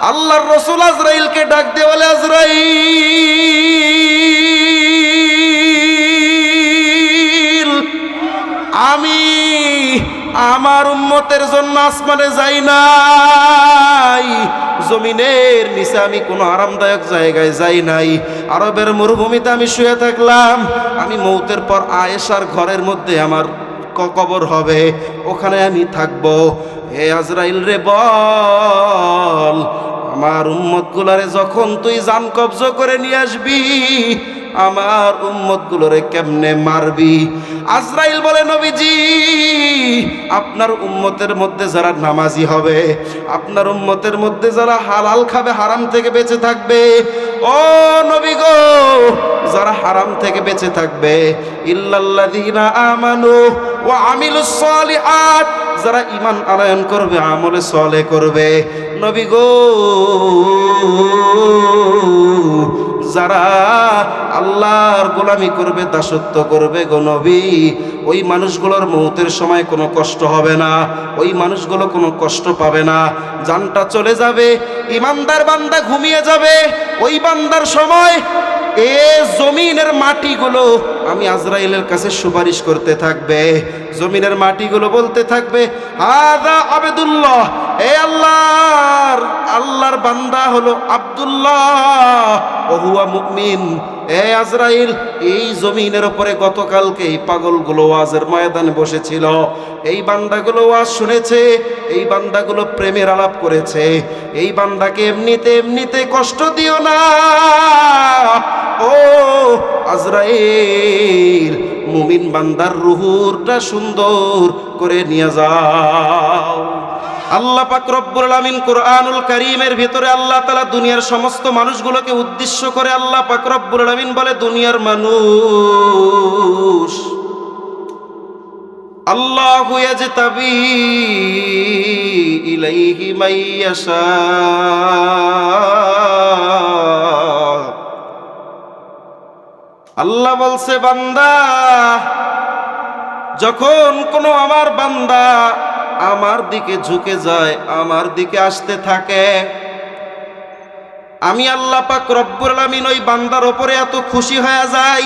আল্লাহর রাসূল আজরাইলকে ডাক দিয়ে বলে, আজরাইল, আমি আমার উম্মতের জন্য আসমানে যাই নাই, জমিনের নিচে আমি কোনো আরামদায়ক জায়গায় যাই নাই, আরবের মরুভূমিতে আমি শুয়ে থাকলাম। আমি মৌতের পর আয়েশার ঘরের মধ্যে আমার কবর হবে, ওখানে আমি থাকবো। হে আজরাইল রে, বল আমার উম্মত গুলারে যখন তুই জান কবজ করে নিয়ে আসবি, আমার উম্মত গুলোরে কেমনে মারবি? আজরাইল বলে, নবীজি, আপনার উম্মতের মধ্যে যারা নামাজি হবে, আপনার উম্মতের মধ্যে যারা হালাল খাবে, হারাম থেকে বেঁচে থাকবে, ও নবী গো, যারা হারাম থেকে বেঁচে থাকবে, ইল্লাল্লাযীনা আমানু ওয়া আমিলুস সালিহাত, যারা ঈমান আনয়ন করবে, আমলে সালেহ করবে, নবী গো, যারা আল্লাহর গোলামি করবে, দাসত্ব করবে গো নবী, ওই মানুষগুলোর মৌতের সময় কোনো কষ্ট হবে না, ওই মানুষগুলো কোনো কষ্ট পাবে না, জানটা চলে যাবে, ইমানদার বান্দা ঘুমিয়ে যাবে। ওই বান্দার সময় এ জমিনের মাটিগুলো আমি আজরাইলের কাছে সুপারিশ করতে থাকবে, জমিনের মাটিগুলো বলতে থাকবে, হাযা আবদুল্লাহ, এ আল্লাহর বান্দা হলো আব্দুল্লাহ, ওয়া হুয়া মুমিন। এ আজরাইল, এই জমিনের উপরে গতকালকে এই পাগলগুলো ওয়াজের ময়দানে বসেছিল, এই বান্দাগুলো ওয়াজ শুনেছে, এই বান্দাগুলো প্রেমের আলাপ করেছে, এই বান্দাকে এমনিতে এমনিতে কষ্ট দিও না। ও আজরাইল, মুমিন বান্দার রুহুরটা সুন্দর করে নিয়ে যাও। আল্লাহ পাক রব্বুল আলামিন কুরআনুল কারীমের ভিতরে আল্লাহ তাআলা দুনিয়ার সমস্ত মানুষগুলোকে উদ্দেশ্য করে আল্লাহ পাক রব্বুল আলামিন বলে, দুনিয়ার মানুষ, আল্লাহু ইয়াজতাবি ইলাইহি মাইয়াশা, আল্লাহ বলছে, বান্দা, যখন কোনো আমার বান্দা আমার দিকে ঝুঁকে যায়, আমার দিকে আসতে থাকে, আমি আল্লাহ পাক রব্বুল আলামিন ওই বান্দার ওপরে এত খুশি হয়ে যাই,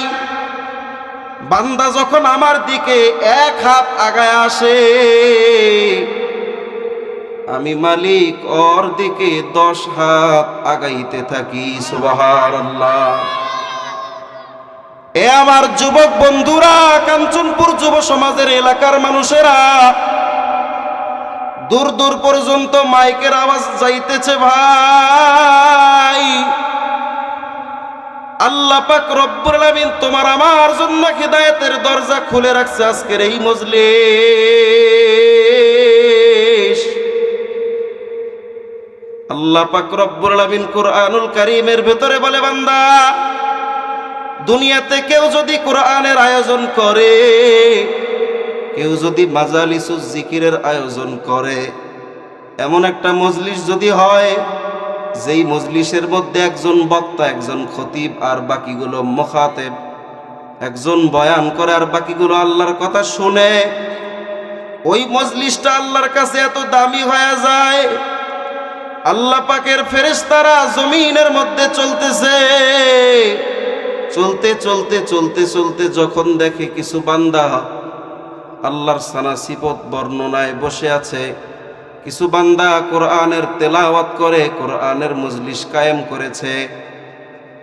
বান্দা যখন আমার দিকে এক হাত আগায় আসে, আমি মালিক ওর দিকে 10 হাত আগাইতে থাকি। সুবহানাল্লাহ। এ আমার যুবক বন্ধুরা, কাঞ্চনপুর যুব সমাজের এলাকার মানুষেরা, দূর দূর পর্যন্ত মাইকের আওয়াজ যাইতেছে ভাই, আল্লাহ পাক রব্বুল আলামিন তোমার আমার জন্য হিদায়াতের দরজা খুলে রাখছে আজকের এই মজলিস। আল্লাহ পাক রব্বুল আলামিন কুরআনুল কারীমের ভিতরে বলে, বান্দা, দুনিয়াতে কেউ যদি কোরআনের আয়োজন করে, কেউ যদি মাজালিসুজ জিকিরের আয়োজন করে, এমন একটা মজলিস যদি হয়, যেই মজলিসের মধ্যে একজন বক্তা, একজন খতিব, আর বাকিগুলো মুখাতেব, একজন বয়ান করে আর বাকিগুলো আল্লাহর কথা শুনে, ওই মজলিসটা আল্লাহর কাছে এত দামি হয়ে যায়, আল্লাহ পাকের ফেরেশতারা জমিনের মধ্যে চলতেছে, চলতে চলতে চলতে চলতে যখন দেখে কিছু বান্দা আল্লাহর সানা সিফত বর্ণনায় বসে আছে, কিছু বান্দা কোরআনের তেলাওয়াত করে, কোরআনের মজলিস কায়েম করেছে,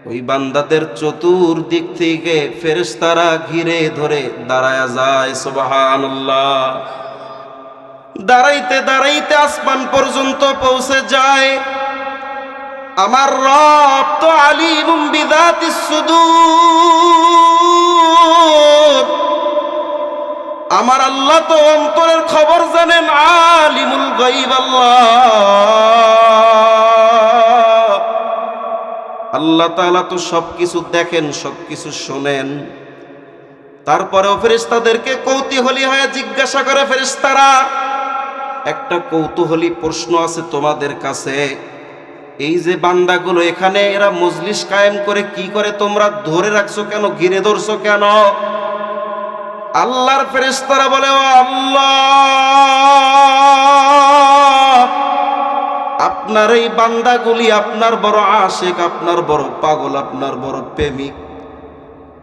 ওই বান্দাদের চতুর্দিক থেকে ফেরেশতারা ঘিরে ধরে দাঁড়ায়া যায়। সুবহানাল্লাহ। দাঁড়াইতে দাঁড়াইতে আসমান পর্যন্ত পৌঁছে যায়। আমার রব তো আলিমুম বিযাতিস সুদূর, আমার আল্লাহ তো অন্তরের খবর জানেন, আলিমুল গায়ব আল্লাহ। আল্লাহ তাআলা তো সবকিছু দেখেন, সবকিছু শোনেন। তারপরেও ফেরেশতাদেরকে কৌতূহলী হয়ে জিজ্ঞাসা করে ফেরেশতারা, একটা কৌতূহলী প্রশ্ন আছে তোমাদের কাছে, এই যে বান্দাগুলো এখানে এরা মজলিস কায়েম করে কি করে, তোমরা ধরে রাখছো কেন, ঘিরে ধরছো কেন? আল্লাহর ফেরেশতারা বলে, ও আল্লাহ, আপনার এই বান্দাগুলি আপনার বড় আশিক, আপনার বড় পাগল, আপনার বড় প্রেমিক।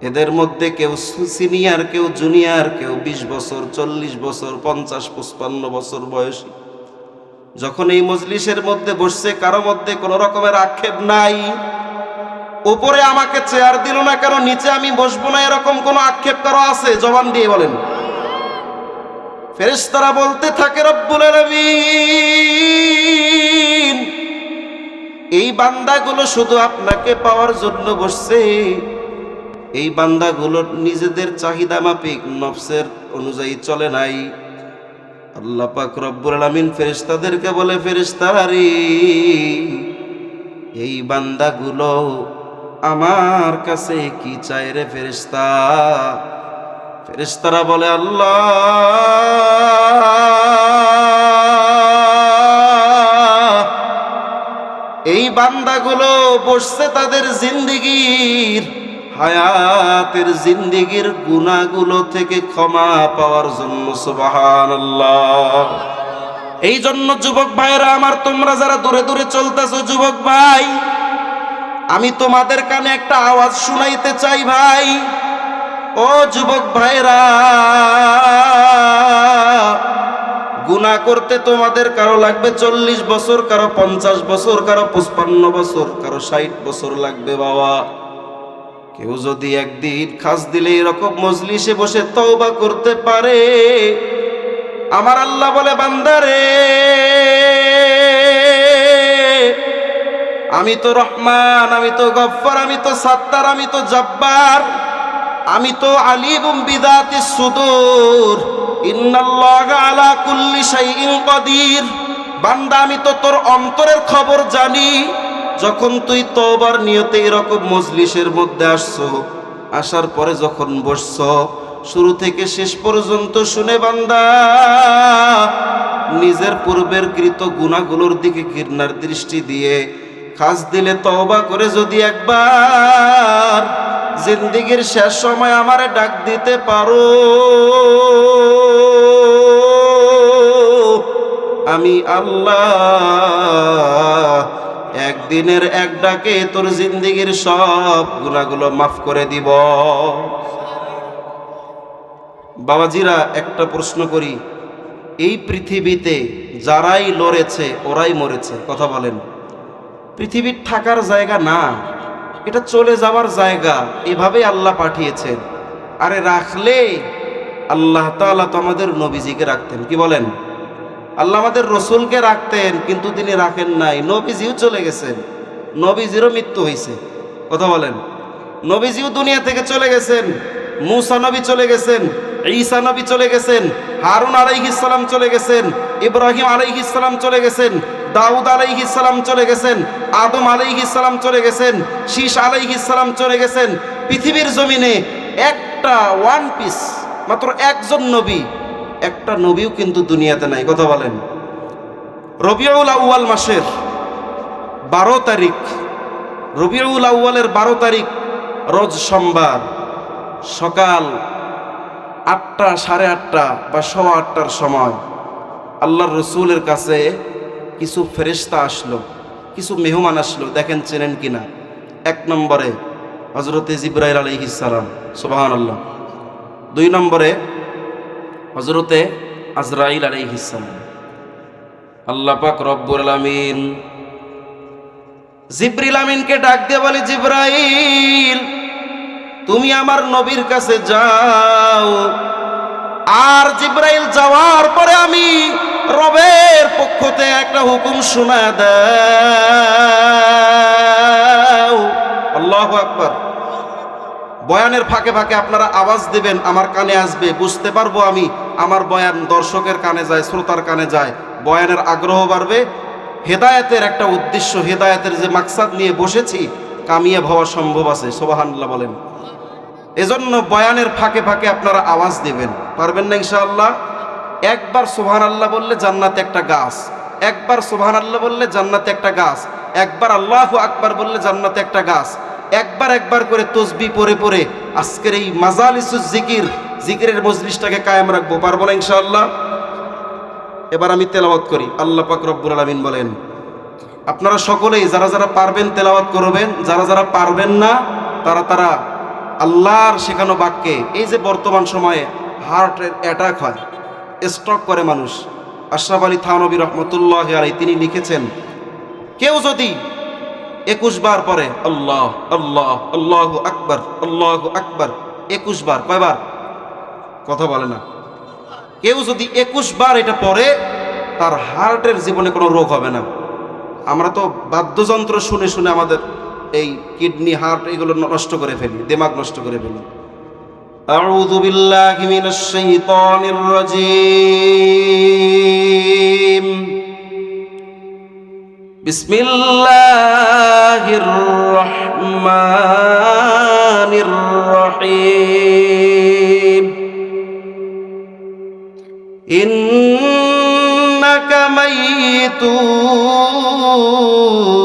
এদের মধ্যে কেউ সিনিয়র, কেউ জুনিয়র, কেউ 20 বছর, 40 বছর, 50-55 বছর বয়সী। যখন এই মজলিসের মধ্যে বসছে, কারো মধ্যে কোনো রকমের আক্ষেপ নাই। উপরে আমাকে চেয়ার দিল না কেন, নিচে আমি বসবো না, এরকম কোনো আক্ষেপ কারো আছে? জবান দিয়ে বলেন। ফেরেশতারা বলতে থাকে, রব্বুল আলামিন, এই বান্দাগুলো শুধু আপনাকে পাওয়ার জন্য বসছে। এই বান্দাগুলো নিজেদের চাহিদা মাফিক নফসের অনুযায়ী চলে নাই। আল্লাহ পাক রব্বুল আলামিন ফেরেশতাদেরকে বলে, ফেরেশতারা রে, এই বান্দাগুলো আমার কাছে কি চায় রে ফেরেশতা? ফেরেশতারা বলে, আল্লাহ, এই বান্দাগুলো বসছে তাদের জিন্দেগীর, হায়াতের জিন্দেগীর গুনাহগুলো থেকে ক্ষমা পাওয়ার জন্য। সুবহানাল্লাহ। এই জন্য যুবক ভাইরা আমার, তোমরা যারা দূরে দূরে চলতেছো, যুবক ভাই, আমি তোমাদের কানে একটা আওয়াজ শুনাইতে চাই ভাই। ও যুবক ভাইরা, গুনাহ করতে তোমাদের কারো লাগবে 40 বছর, কারো 50 বছর, কারো 55 বছর, কারো 60 বছর লাগবে বাবা। কেউ যদি একদিন খাস দিলে এরকম মজলিসে বসে তওবা করতে পারে, আমার আল্লাহ বলে, বান্দারে, আমি তো রহমান, আমি তো গফফার, আমি তো সাত্তার, আমি তো জব্বার, আমি তো আলিমুম বিযাতিস সুদূর, ইন্নাল্লাহা আলা কুল্লি শাইইন কাদির। বান্দা, আমি তো তোর অন্তরের খবর জানি। যখন তুই তওবার নিয়তে এরকম মজলিসের মধ্যে আসছো, আসার পরে যখন বসছো, শুরু থেকে শেষ পর্যন্ত শুনে বান্দা, নিজের পূর্বের কৃত গুনাহগুলোর দিকে ঘৃণার দৃষ্টি দিয়ে খাস দিলে তওবা করে যদি একবার জিন্দেগীর শেষ সময় আমারে ডাক দিতে পারো, আমি আল্লাহ একদিনের এক ডাকে তোর জিন্দেগীর সব গুনাহগুলো মাফ করে দিব। বাবাজিরা, একটা প্রশ্ন করি, এই পৃথিবীতে যারাই লড়েছে ওরাই মরেছে, কথা বলেন। পৃথিবীর থাকার জায়গা না, এটা চলে যাওয়ার জায়গা। এভাবেই আল্লাহ পাঠিয়েছেন। আরে রাখলে আল্লাহ তাআলা তো আমাদের নবীজিকে রাখতেন, কি বলেন? আল্লাহ আমাদের রসুলকে রাখতেন, কিন্তু তিনি রাখেন নাই। নবীজিও চলে গেছেন, নবীজিরও মৃত্যু হয়েছে, কথা বলেন। নবীজিও দুনিয়া থেকে চলে গেছেন, মূসা নবী চলে গেছেন, ঈসা নবী চলে গেছেন, হারুন আলাইহিস সালাম চলে গেছেন, ইব্রাহিম আলাইহিস সালাম চলে গেছেন, দাউদ আলাইহিস সালাম চলে গেছেন, আদম আলাইহিস সালাম চলে গেছেন, শীশ আলাইহিস সালাম চলে গেছেন। পৃথিবীর জমিনে একটা ওয়ান পিস, মাত্র একজন নবী, একটা নবীও কিন্তু দুনিয়াতে নাই, কথা বলেন। রবিউল আউয়াল মাসের 12 তারিখ, রবিউল আউয়ালের 12 তারিখ রোজ সোমবার, সকাল 8টা, 8:30 বা 8:15 সময় আল্লাহর রসুলের কাছে কিছু ফেরেশতা আসলো, কিছু মেহমান আসলো। দেখেন চেনেন কিনা। 1 নম্বরে হযরতে জিবরাইল আলাইহিস সালাম, সুবহানাল্লাহ। 2 নম্বরে হযরতে আজরাইল আলাইহিস সালাম। আল্লাহ পাক রব্বুল আলামিন জিবরিল আমিনকে ডাক দিয়ে বলে, জিবরাইল, তুমি আমার নবীর কাছে যাও। আর জিবরাইল যাওয়ার পরে আমি রবের পক্ষ থেকে একটা হুকুম শোনা দাও। আল্লাহু আকবার। বয়ানের ফাঁকে ফাঁকে আপনারা আওয়াজ দিবেন, আমার কানে আসবে, বুঝতে পারবো আমি। আমার বয়ান দর্শকের কানে যায়, শ্রোতার কানে যায়, বয়ানের আগ্রহ বাড়বে। হেদায়েতের একটা উদ্দেশ্য, হেদায়েতের যে মাকসাদ নিয়ে বসেছি, কামিয়াব হওয়া সম্ভব আছে, সুবহানাল্লাহ বলেন। এজন্য বয়ানের ফাঁকে ফাঁকে আপনারা আওয়াজ দিবেন, পারবেন না ইনশাআল্লাহ? একবার সুবহানাল্লাহ বললে জান্নাতে একটা গাছ, একবার সুবহানাল্লাহ বললে জান্নাতে একটা গাছ, একবার আল্লাহু আকবার বললে জান্নাতে একটা গাছ। একবার একবার করে তাসবিহ পড়ে পড়ে আজকের এই মাজালিসুজ জিকির, জিকিরের মজলিসটাকে কায়েম রাখবো, পারবো না ইনশাআল্লাহ? এবার আমি তেলাওয়াত করি। আল্লাহ পাক রব্বুল আলামিন বলেন, আপনারা সকলেই যারা যারা পারবেন তেলাওয়াত করবেন, যারা যারা পারবেন না তারা আল্লাহর শেখানো বাক্যে, এই যে বর্তমান সময়ে হার্টের অ্যাটাক হয়, স্ট্রোক করে মানুষ, আশরাফ আলী থানভী রহমতুল্লাহ আলাইহি তিনি লিখেছেন, কেউ যদি 21 বার পরে আল্লাহ আল্লাহ আল্লাহু আকবার আল্লাহু আকবার 21 বার, কয়বার কথা বলে না, কেউ যদি 21 বার এটা পড়ে তার হার্টের জীবনে কোনো রোগ হবে না। আমরা তো বাদ্যযন্ত্র শুনে শুনে আমাদের এই কিডনি, হার্ট এগুলো নষ্ট করে ফেলি, দিমাগ নষ্ট করে ফেলি। আউযু বিল্লাহি মিনাশ শাইতানির রাজীম। বিসমিল্লাহির রহমানির রহিম। ইন্নাকা মাইয়িতুন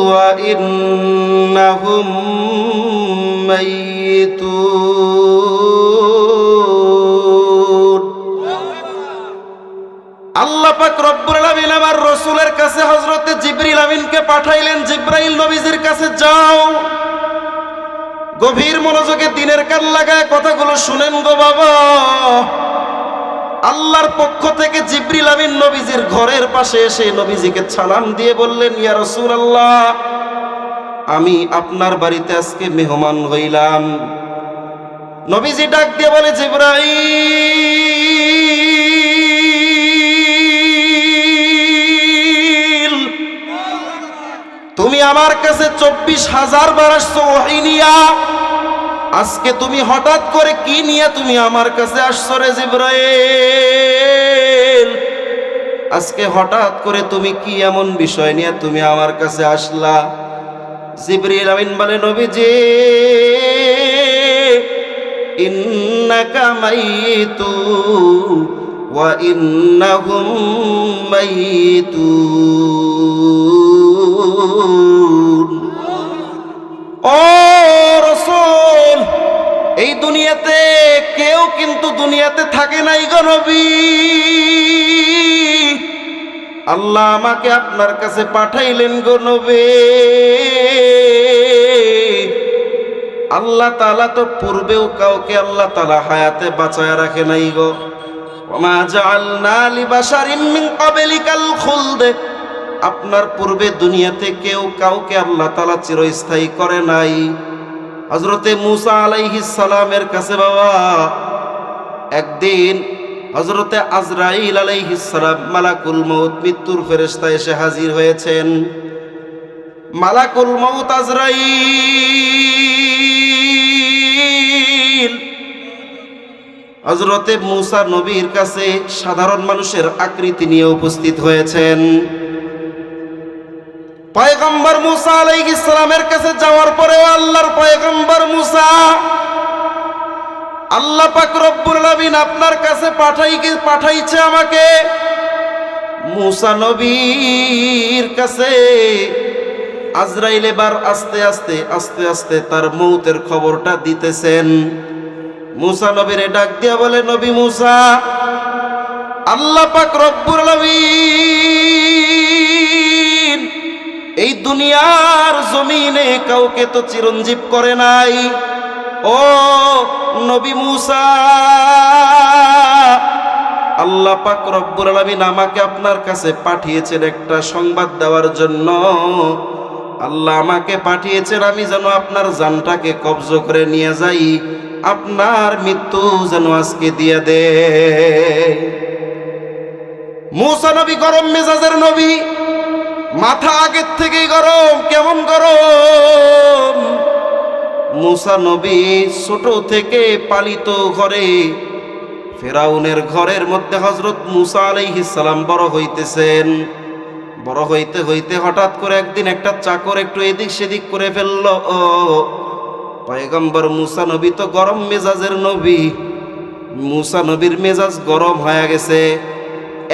ওয়া ইন্নাহুম মাইয়িতুন। আল্লাহ পাক রব্বুল আলামিন আমার রাসূলের কাছে হযরতে জিবরিল আমিনকে পাঠাইলেন, জিবরাইল নবীজির কাছে যাও, গভীর মনোযোগে দিনের কান লাগায় কথাগুলো শুনেন গো বাবা। আল্লাহর পক্ষ থেকে জিবরিল আমিন নবীজির ঘরের পাশে এসে নবীজিকে সালাম দিয়ে বললেন, ইয়া রাসূলুল্লাহ, আমি আপনার বাড়িতে আজকে মেহমান হইলাম। নবীজি ডাক দিয়ে বলে, জিবরাইল, তুমি আমার কাছে 24,000 বার আসছো ওহী নিয়া, আজকে তুমি হঠাৎ করে কি নিয়ে তুমি আমার কাছে আসছো রে জিবরাইল? আজকে হঠাৎ করে তুমি কি এমন বিষয় নিয়ে তুমি আমার কাছে আসলা? জিবরিল আমিন বলে, নবীজি, ইন্নাকা মাইয়িতু ওয়া ইন্নাহুম মাইয়িতুন। ও রাসূল, এই দুনিয়াতে কেউ কিন্তু দুনিয়াতে থাকে নাই গো নবী। আল্লাহ আমাকে আপনার কাছে পাঠাইলেন গো নবী। আল্লাহ তাআলা তো পূর্বেও কাউকে আল্লাহ তাআলা হায়াতে বাঁচায় রাখে নাই গো। ওমা জাআলনা লিবাশারিন মিন ক্বাবলিকাল খুলদ, আপনার পূর্বে দুনিয়াতে কেউ কাউকে আল্লাহ তাআলা চিরস্থায়ী করে নাই। হযরতে মূসা আলাইহিস সালামের কাছে বাবা একদিন হযরতে আজরাইল আলাইহিস সালাম, মালাকুল মউত, মৃত্যুর ফেরেশতা এসে হাজির হয়েছেন। মালাকুল মউত আজরাইল হযরতে মূসা নবীর কাছে সাধারণ মানুষের আকৃতি নিয়ে উপস্থিত হয়েছেন। পয়গম্বর মূসা আলাইহিস সালামের কাছে যাওয়ার পরেও আল্লাহর পয়গম্বর মূসা, আল্লাহ পাক রব্বুল আলামিন আপনার কাছে পাঠাইছে আমাকে। মূসা নবীর কাছে আজরাইল এবার আস্তে আস্তে আস্তে আস্তে তার মৌতের খবরটা দিতেছেন। মূসা নবীরে ডাক দিয়া বলে, নবী মূসা, আল্লাহ পাক রব্বুল আলামিন এই দুনিয়ার জমিনে কাউকে তো চিরঞ্জীব করে নাই। ও নবী মূসা, আল্লাহ পাক রব্বুল আলামিন আমাকে আপনার কাছে পাঠিয়েছেন একটা সংবাদ দেওয়ার জন্য। আল্লাহ আমাকে পাঠিয়েছেন আমি যেন আপনার জানটাকে কবজ করে নিয়ে যাই, আপনার মৃত্যু যেন আজকে দিয়ে দে। মূসা নবী গরম মেজাজের নবী, মাথা আগের থেকেই গরম। কেমন গরম? মূসা নবী ছোট থেকে পালিত ঘরে, ফেরাউনের ঘরের মধ্যে হযরত মূসা আলাইহিস সালাম বড় হইতেছেন। বড় হইতে হইতে হঠাৎ করে একদিন একটা চাকর একটু এদিক সেদিক করে ফেলল। পয়গম্বর মূসা নবী তো গরম মেজাজের নবী, মূসা নবীর মেজাজ গরম হয়ে গেছে।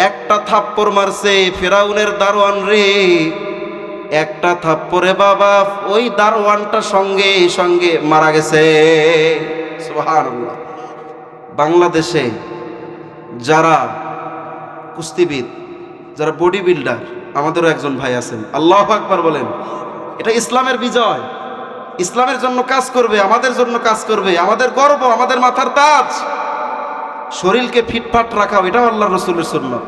একটা থাপ্পড় মারছে ফেরাউনের দারোয়ান রে, একটা থাপ্পড়ে বাবা ওই দারোয়ানটা সঙ্গে সঙ্গে মারা গেছে। সুবহানাল্লাহ। বাংলাদেশে যারা কুস্তিবিদ, যারা বডি বিল্ডার, আমাদেরও একজন ভাই আছেন, আল্লাহু আকবার বলেন। এটা ইসলামের বিজয়, ইসলামের জন্য কাজ করবে, আমাদের জন্য কাজ করবে, আমাদের গর্ব, আমাদের মাথার তাজ। শরীরকে ফিটফাট রাখা, এটাও আল্লাহর রাসূলের সুন্নাত।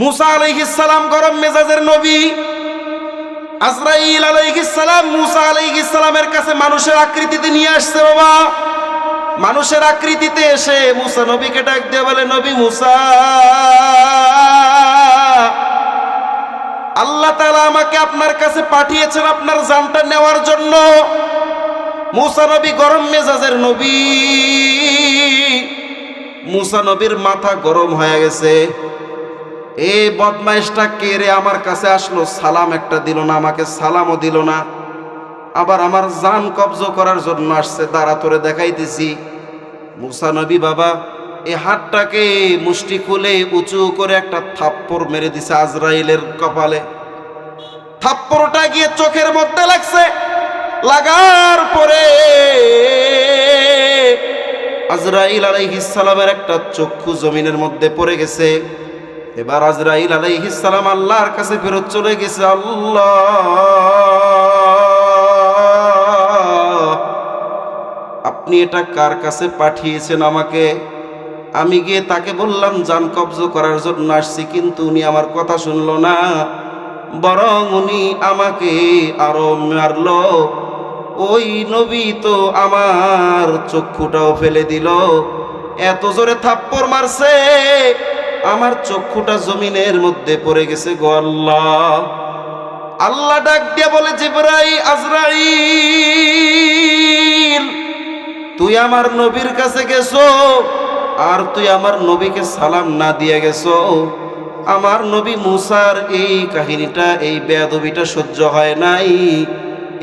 মুসা আলাইহিস সালাম গরম মেজাজের নবী, আজরাইল আলাইহিস সালাম মুসা আলাইহিস সালামের কাছে মানুষের আকৃতিতে নিয়ে আসছে। বাবা, মানুষের আকৃতিতে এসে মুসা নবীকে ডাক দিয়ে বলে, নবী মুসা, আল্লাহ তাআলা আমাকে আপনার কাছে পাঠিয়েছেন আপনার জানটা নেওয়ার জন্য। মুসা নবী গরম মেজাজের নবী, মুসা নবীর মাথা গরম হয়ে গেছে। এই বদমাইশটা কে রে আমার কাছে আসলো, সালাম একটা দিল না, আমাকে সালামও দিল না, আবার আমার জান কবজ করার জন্য আসছে, দাঁড়া তোরে দেখাইতেছি। মুসা নবী বাবা এই হাতটাকে মুষ্টি খুলে উঁচু করে একটা থাপ্পড় মেরে দিছে আজরাইলের কপালে। থাপ্পড়টা গিয়ে চোখের মধ্যে লাগছে, লাগার পরে আজরাইল আলাইহিস সালামের একটা চক্ষু জমিনের মধ্যে পড়ে গেছে। এবার আজরাইল আলাইহিস সালাম আল্লাহর কাছে ফেরত চলে গেছে। আল্লাহ, আপনি এটা কার কাছে পাঠিয়েছেন আমাকে? আমি গিয়ে তাকে বললাম জান কবজ করার জন্য আসছি, কিন্তু উনি আমার কথা শুনলো না, বরং উনি আমাকে আরো মারলো। ওই নবী তো আমার চক্ষুটাও ফেলে দিল, এত জোরে থাপ্পড় মারছে আমার চক্ষুটা জমিনের মধ্যে পড়ে গেছে গো আল্লাহ। আল্লাহ ডাক দিয়ে বলে, জিবরাইল, আজরাইল, তুই আমার নবীর কাছে গেছো আর তুই আমার নবীকে সালাম না দিয়ে গেছো। আমার নবী মুসার এই কাহিনীটা, এই বেয়াদবিটা সহ্য হয় নাই,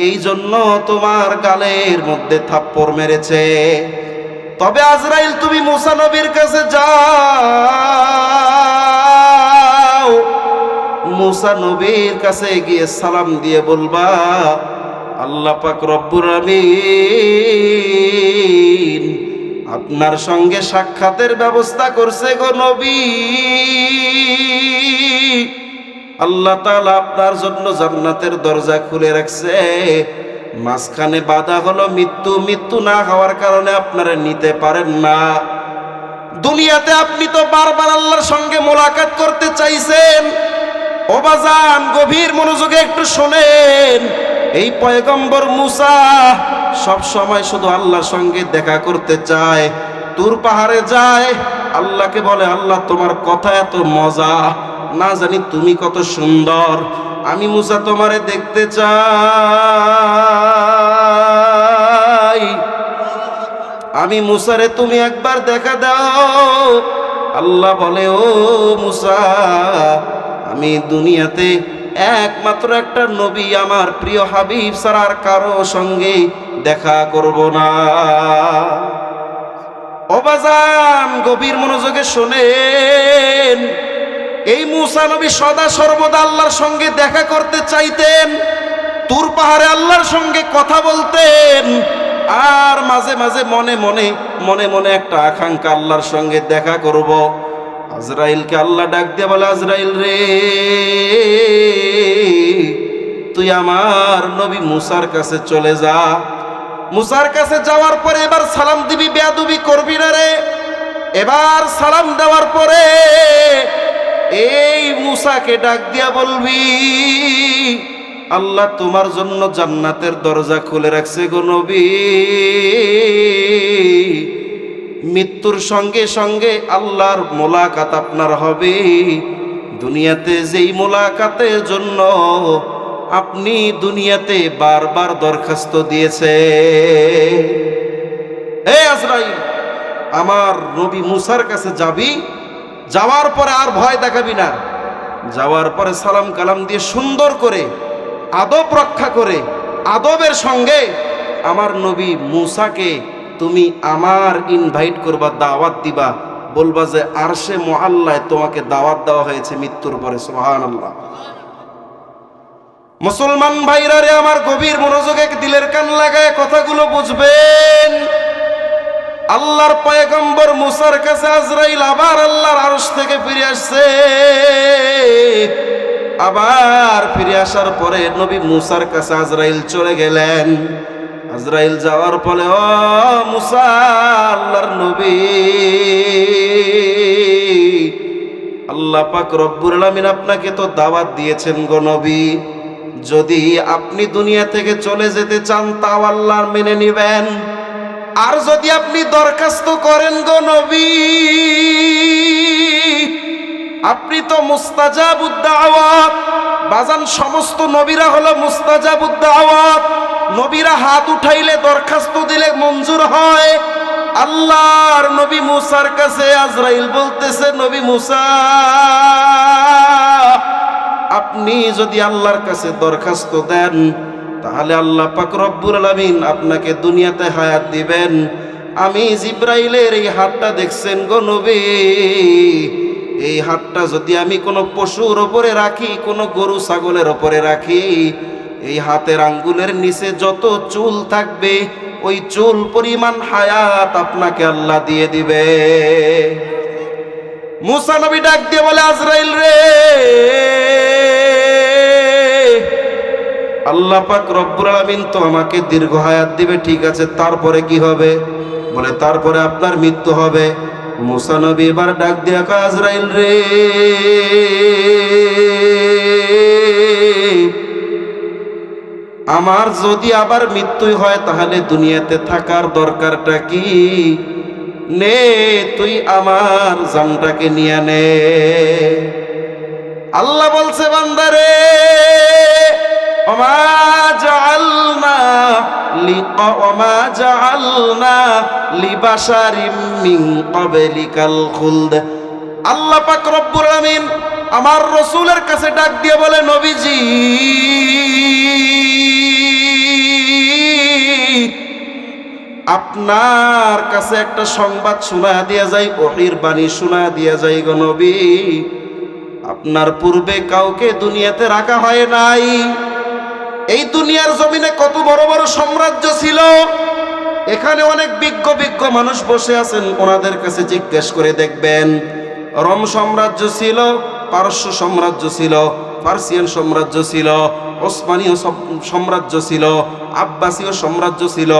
এই জন্য তোমার গালের মধ্যে থাপ্পড় মেরেছে। তবে আজরাইল, তুমি মুসা নবীর কাছে যাও, মুসা নবীর কাছে গিয়ে সালাম দিয়ে বলবা, আল্লাহ পাক রব্বুল আমিন আপনার সঙ্গে সাক্ষাতের ব্যবস্থা করছে গো নবী। আল্লাহ তাআলা আপনার জন্য জান্নাতের দরজা খুলে রাখছে, মাঝখানে বাধা হলো মৃত্যু, মৃত্যু না হওয়ার কারণে আপনারা নিতে পারেন না। দুনিয়াতে আপনি তো বারবার আল্লাহর সঙ্গে মোলাকাত করতে চাইছেন। ও বাজান, গভীর মনোযোগে একটু শোনেন। এই পয়গম্বর মুসা সব সময় শুধু আল্লাহর সঙ্গে দেখা করতে চায়। তুর পাহাড়ে যায়, আল্লাহকে বলে, আল্লাহ তোমার কথা এত মজা, না জানি তুমি কত সুন্দর, আমি মুসা তোমারে দেখতে চাই, আমি মুসারে তুমি একবার দেখা দাও। আল্লাহ বলে, ও মুসা, আমি দুনিয়াতে একমাত্র একটা নবী, আমার প্রিয় হাবিব ছাড়া আর কারো সঙ্গে দেখা করব না। ও বাজান, গভীর মনোযোগে শোনেন। এই মুসা নবী সদা সর্বদা আল্লাহর সঙ্গে দেখা করতে চাইতেন, তুর পাহাড়ে আল্লাহর সঙ্গে কথা বলতেন, আর মাঝে মাঝে মনে মনে মনে মনে একটা আকাঙ্ক্ষা আল্লাহর সঙ্গে দেখা করব। আজরাইলকে আল্লাহ ডাক দিয়ে বলে, আজরাইল রে, তুই আমার নবী মুসার কাছে চলে যা। মুসার কাছে যাওয়ার পরে এবার সালাম দিবি, বেয়াদবি করবি না রে। এবার সালাম দেওয়ার পরে এই মুসাকে ডাক দিয়া বলবি, আল্লাহ তোমার জন্য জান্নাতের দরজা খুলে রাখছে গো নবী। মৃত্যুর সঙ্গে সঙ্গে আল্লাহর মোলাকাত আপনার হবে। দুনিয়াতে যেই মোলাকাতের জন্য আপনি দুনিয়াতে বারবার দরখাস্ত দিয়েছে। হে আজরাইল, আমার নবী মুসার কাছে যাবি, যাওয়ার পরে আর ভয় দেখাবি না, যাওয়ার পরে সালাম কালাম দিয়ে সুন্দর করে আদব রক্ষা করে আদবের সঙ্গে আমার নবী মুসাকে তুমি আমার ইনভাইট করবা, দাওয়াত দিবা, বলবা যে আরশে মুআল্লায় তোমাকে দাওয়াত দেওয়া হয়েছে মৃত্যুর পরে। সুবহানাল্লাহ। মুসলমান ভাইরা রে, আমার গভীর মনোযোগে দিলের কান লাগায় কথাগুলো বুঝবেন। আল্লাহর পয়গম্বর মুসার কাছে আজরাইল আবার আল্লাহর আরশ থেকে ফিরে আসছে। আবার ফিরে আসার পরে নবী মুসার কাছে আজরাইল চলে গেলেন। আজরাইল যাওয়ার পরে, ও মুসা, আল্লাহর নবী, আল্লাহ পাক রব্বুল আলামিন আপনাকে তো দাওয়াত দিয়েছেন গো নবী, যদি আপনি দুনিয়া থেকে চলে যেতে চান তাও আল্লাহর মেনে নিবেন, আর যদি আপনি দরখাস্ত করেন গো নবী, আপনি তো মুস্তাজাবুদ দাওয়াত। বাজান, সমস্ত নবীরা হলো মুস্তাজাবুদ দাওয়াত। নবীরা হাত উঠাইলে, দরখাস্ত দিলে মঞ্জুর হয়। আল্লাহর নবী মুসার কাছে আজরাইল বলতেছে, নবী মুসা, আপনি যদি আল্লাহর কাছে দরখাস্ত দেন তাহলে আল্লাহ পাক রব্বুল আলামিন আপনাকে দুনিয়াতে হায়াত দিবেন। আমি জিব্রাইলের এই হাতটা দেখছেন গো নবী, এই হাতটা যদি আমি কোনো পশুর ওপরে রাখি, কোনো গরু ছাগলের ওপরে রাখি, এই হাতের আঙ্গুলের নিচে যত চুল থাকবে ওই চুল পরিমাণ হায়াত আপনাকে আল্লাহ দিয়ে দিবে। মুসা নবী ডাক দিয়ে বলে, আজরাইল রে, আল্লাহ পাক রব্বুল আলামিন তো আমাকে দীর্ঘ হায়াত দিবে, ঠিক আছে, তারপরে কি হবে? বলে, তারপরে আপনার মৃত্যু হবে। মুসা নবী এবার ডাক দিয়া কয়, আজরাইল রে, আমার যদি আবার মৃত্যুই হয় তাহলে দুনিয়াতে থাকার দরকারটা কি? নে, তুই আমার জানটাকে নিয়ে নে। আল্লাহ বলছে, বান্দারে, ওমা জাআলনা লিবাশারিম মিন ক্বাবলিকাল খুলদ। আল্লাহ পাক রব্বুল আলামিন আমার রাসূলের কাছে ডাক দিয়ে বলে, নবীজি, আপনার কাছে একটা সংবাদ শোনা দিয়া যাই, ওহীর বাণী শোনা দিয়া যাই গো নবী, আপনার পূর্বে কাউকে দুনিয়াতে রাখা হয় নাই। এই দুনিয়ার জমিনে কত বড় বড় সাম্রাজ্য ছিল, এখানে অনেক বিজ্ঞ বিজ্ঞ মানুষ বসে আছেন, ওনাদের কাছে জিজ্ঞেস করে দেখবেন। রোম সাম্রাজ্য ছিল, পারস্য সাম্রাজ্য ছিল, পার্সিয়ান সাম্রাজ্য ছিল, ওসমানীয় সাম্রাজ্য ছিল, আব্বাসীয় সাম্রাজ্য ছিল,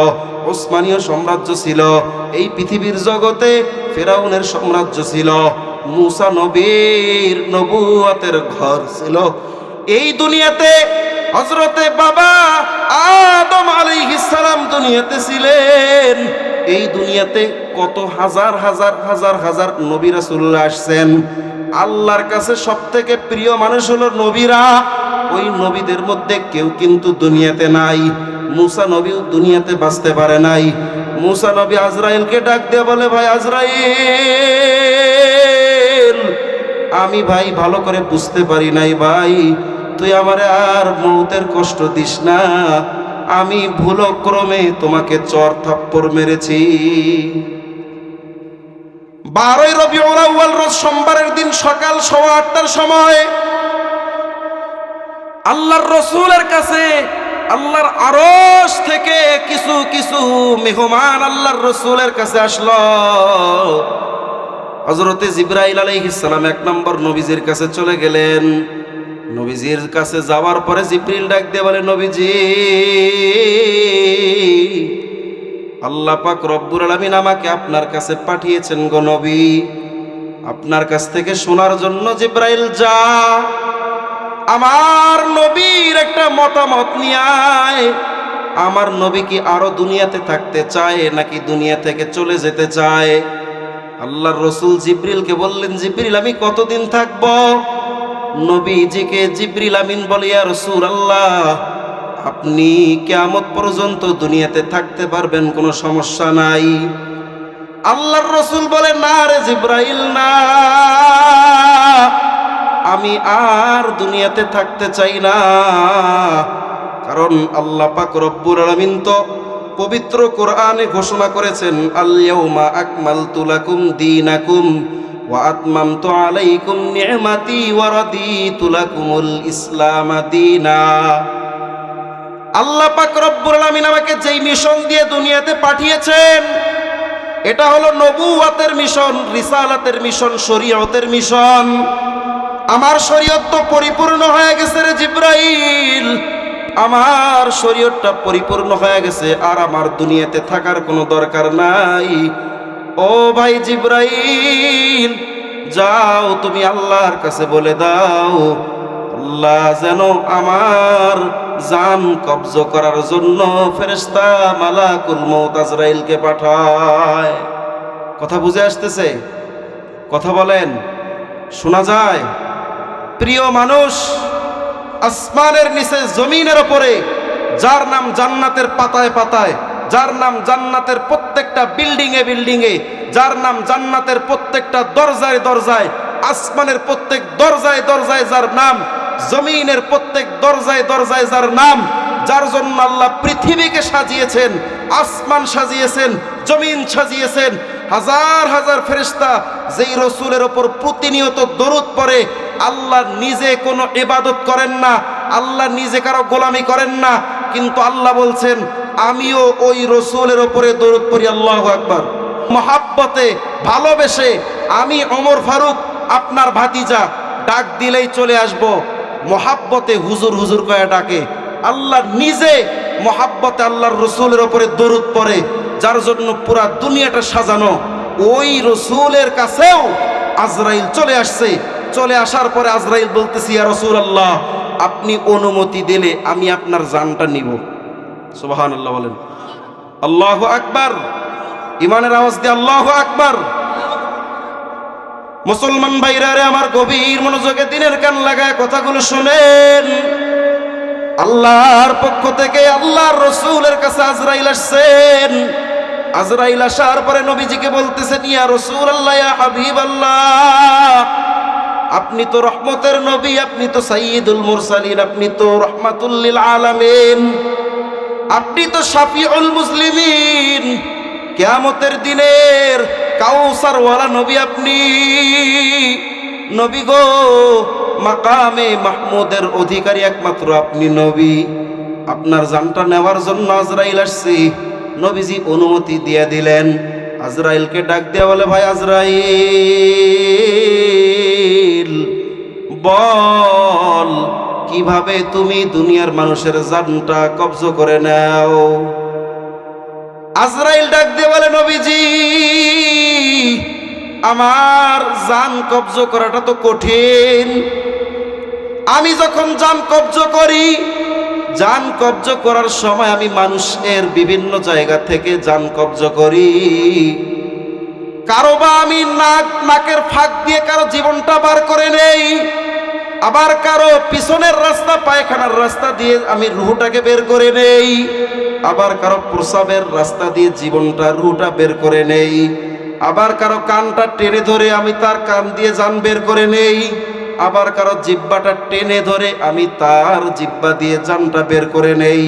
ওসমানীয় সাম্রাজ্য ছিল, এই পৃথিবীর জগতে ফেরাউনের সাম্রাজ্য ছিল, মুসা নবীর নবুয়তের ঘর ছিল। এই দুনিয়াতে হযরতে বাবা আদম আলাইহিস সালাম দুনিয়াতে ছিলেন। এই দুনিয়াতে কত হাজার হাজার হাজার হাজার নবী রাসূলুল্লাহ আসছেন। আল্লাহর কাছে সবথেকে প্রিয় মানুষ হলো নবীরা। ওই নবীদের মধ্যে কেউ কিন্তু দুনিয়াতে নাই। মুসা নবীও দুনিয়াতে বাঁচতে পারে নাই। মুসা নবী আজরাইলকে ডাক দিয়ে বলে, ভাই আজরাইল, আমি ভাই ভালো করে বুঝতে পারি নাই ভাই, তুই আমারে আর মৌতের কষ্ট দিস না, আমি ভুলক্রমে তোমাকে চর থাপ্পড় মেরেছি। 12ই রবিউল আউয়াল রোজ সোমবারের দিন সকাল 8:15টার সময় আল্লাহর রাসূলের কাছে আল্লাহর আরশ থেকে কিছু কিছু মেহমান আল্লাহর রাসূলের কাছে আসলো। হযরতে জিবরাইল আলাইহিস সালাম 1 নম্বর নবীজির কাছে চলে গেলেন। নবীজির কাছে যাওয়ার পরে জিবরিল ডাক দিয়ে বলে, নবীজি, আল্লাহ পাক রব্বুল আলামিন আমাকে আপনার কাছে পাঠিয়েছেন গো নবী, আপনার কাছ থেকে শোনার জন্য। জিবরাইল, যা আমার নবীর একটা মতামত নিয়ে আয়। আমার নবী কি আরো দুনিয়াতে থাকতে চায় নাকি দুনিয়া থেকে চলে যেতে চায়? আল্লাহর রাসূল জিবরিলকে বললেন, জিবরিল, আমি কতদিন থাকব? নবীজিকে জিবরিল আমিন বলে, ইয়া রাসূলুল্লাহ, আপনি কিয়ামত পর্যন্ত দুনিয়াতে থাকতে পারবেন, কোনো সমস্যা নাই। আল্লাহর রাসূল বলে, না রে জিবরাইল, না, আমি আর দুনিয়াতে থাকতে চাই না। কারণ আল্লাহ পাক রব্বুল আলামিন তো পবিত্র কোরআনে ঘোষণা করেছেন, আল ইয়াউমা আকমালতু লাকুম দীনাকুম ওয়া আতমামতু আলাইকুম নি'মাতি ওয়া রাদিতু লাকুমুল ইসলাম দীনা। আল্লাহ পাক রব্বুল আলামিন আমাকে যেই মিশন দিয়ে দুনিয়াতে পাঠিয়েছেন, এটা হলো নবুওয়াতের মিশন, রিসালাতের মিশন, শরীয়তের মিশন। আমার শরীয়ত তো পরিপূর্ণ হয়ে গেছে রে জিবরাইল, আমার শরীয়তটা পরিপূর্ণ হয়ে গেছে, আর আমার দুনিয়াতে থাকার কোনো দরকার নাই। ও ভাই জিবরাইল, যাও তুমি আল্লাহর কাছে বলে দাও, আল্লাহ যেন আমার জান কবজ করার জন্য ফেরেশতা মালাকুল মউত আজরাইলকে পাঠায়। কথা বুঝে আসতেছে? কথা বলেন, শোনা যায়? প্রিয় মানুষ, আসমানের নিচে জমিনের ওপরে যার নাম জান্নাতের পাতায় পাতায়, যার নাম জান্নাতের প্রত্যেকটা বিল্ডিংয়ে বিল্ডিংয়ে, যার নাম জান্নাতের প্রত্যেকটা দরজায় দরজায়, আসমানের প্রত্যেক দরজায় দরজায় যার নাম, জমিনের প্রত্যেক দরজায় দরজায় যার নাম, যার জন্য আল্লাহ পৃথিবীকে সাজিয়েছেন, আসমান সাজিয়েছেন, জমিন সাজিয়েছেন, হাজার হাজার ফেরেশতা যেই রসুলের ওপর প্রতিনিয়ত দরুদ পড়ে, আল্লাহ নিজে কোনো ইবাদত করেন না, আল্লাহ নিজে কারো গোলামি করেন না, কিন্তু আল্লাহ বলছেন আমিও ওই রসুলের ওপরে দরুদ পড়ি। আল্লাহু আকবার। মহাব্বতে ভালোবেসে আমি ওমর ফারুক আপনার ভাতিজা, ডাক দিলেই চলে আসব, মহাব্বতে হুজুর হুজুর কয়ে ডাকে। আল্লাহ নিজে মহাব্বতে আল্লাহর রসুলের ওপরে দরুদ পড়ে, যার জন্য পুরা দুনিয়াটা সাজানো। ওই রসুলের কাছেও আজরাইল চলে আসছে, চলে আসার পরে আজরাইল বলতেছি, ইয়া রাসূলুল্লাহ, আপনি অনুমতি দিলে আমি আপনার জানটা নিব। সুবহানাল্লাহ বলেন। আল্লাহু আকবার। ইমানের আওয়াজ দিয়ে আল্লাহু আকবার। মুসলমান ভাইরা রে আমার, গভীর মনোযোগে দিনের কান লাগায় কথাগুলো শুনেন। আল্লাহর পক্ষ থেকে আল্লাহর রসুলের কাছে আজরাইল আসছেন। আজরাইল আসার পরে নবীজিকে বলতেছেন, ইয়া রাসূলুল্লাহ, ইয়া হাবিবাল্লাহ, আপনি তো রহমতের নবী, আপনি তো সাইয়্যিদুল মুরসালিন, আপনি তো রাহমাতুল লিল আলামিন, আপনি তো শাফিউল মুসলিমিন, কিয়ামতের দিনের কাউসারওয়ালা নবী আপনি। নবী গো, মাকামে মাহমুদের অধিকারী একমাত্র আপনি নবী। আপনার জানটা নেওয়ার জন্য আজরাইল আসছে। নবীজি অনুমতি দিয়ে দিলেন। আজরাইলকে ডাক দিয়ে বলে, ভাই আজরাইল, বল কিভাবে তুমি দুনিয়ার মানুষের জানটা কবজ করে নাও। আজরাইল ডাক দিয়ে বলে, নবীজি, আমার জান কবজ করাটা তো কঠিন। আমি যখন জান কবজ করি, জান কবজ করার সময় আমি মানুষের বিভিন্ন জায়গা থেকে জান কবজ করি। কারো বা আমি নাকের ফাঁক দিয়ে কারো জীবনটা বার করে নেই, আবার কারো পিছনের রাস্তা, পায়খানার রাস্তা দিয়ে আমি রুহটাকে বের করে নেই, আবার কারো প্রসাবের রাস্তা দিয়ে জীবনটা, রুহটা বের করে নেই, আবার কারো কানটা টেনে ধরে আমি তার কান দিয়ে জান বের করে নেই, আবার কারো জিহ্বাটা টেনে ধরে আমি তার জিহ্বা দিয়ে জানটা বের করে নেই,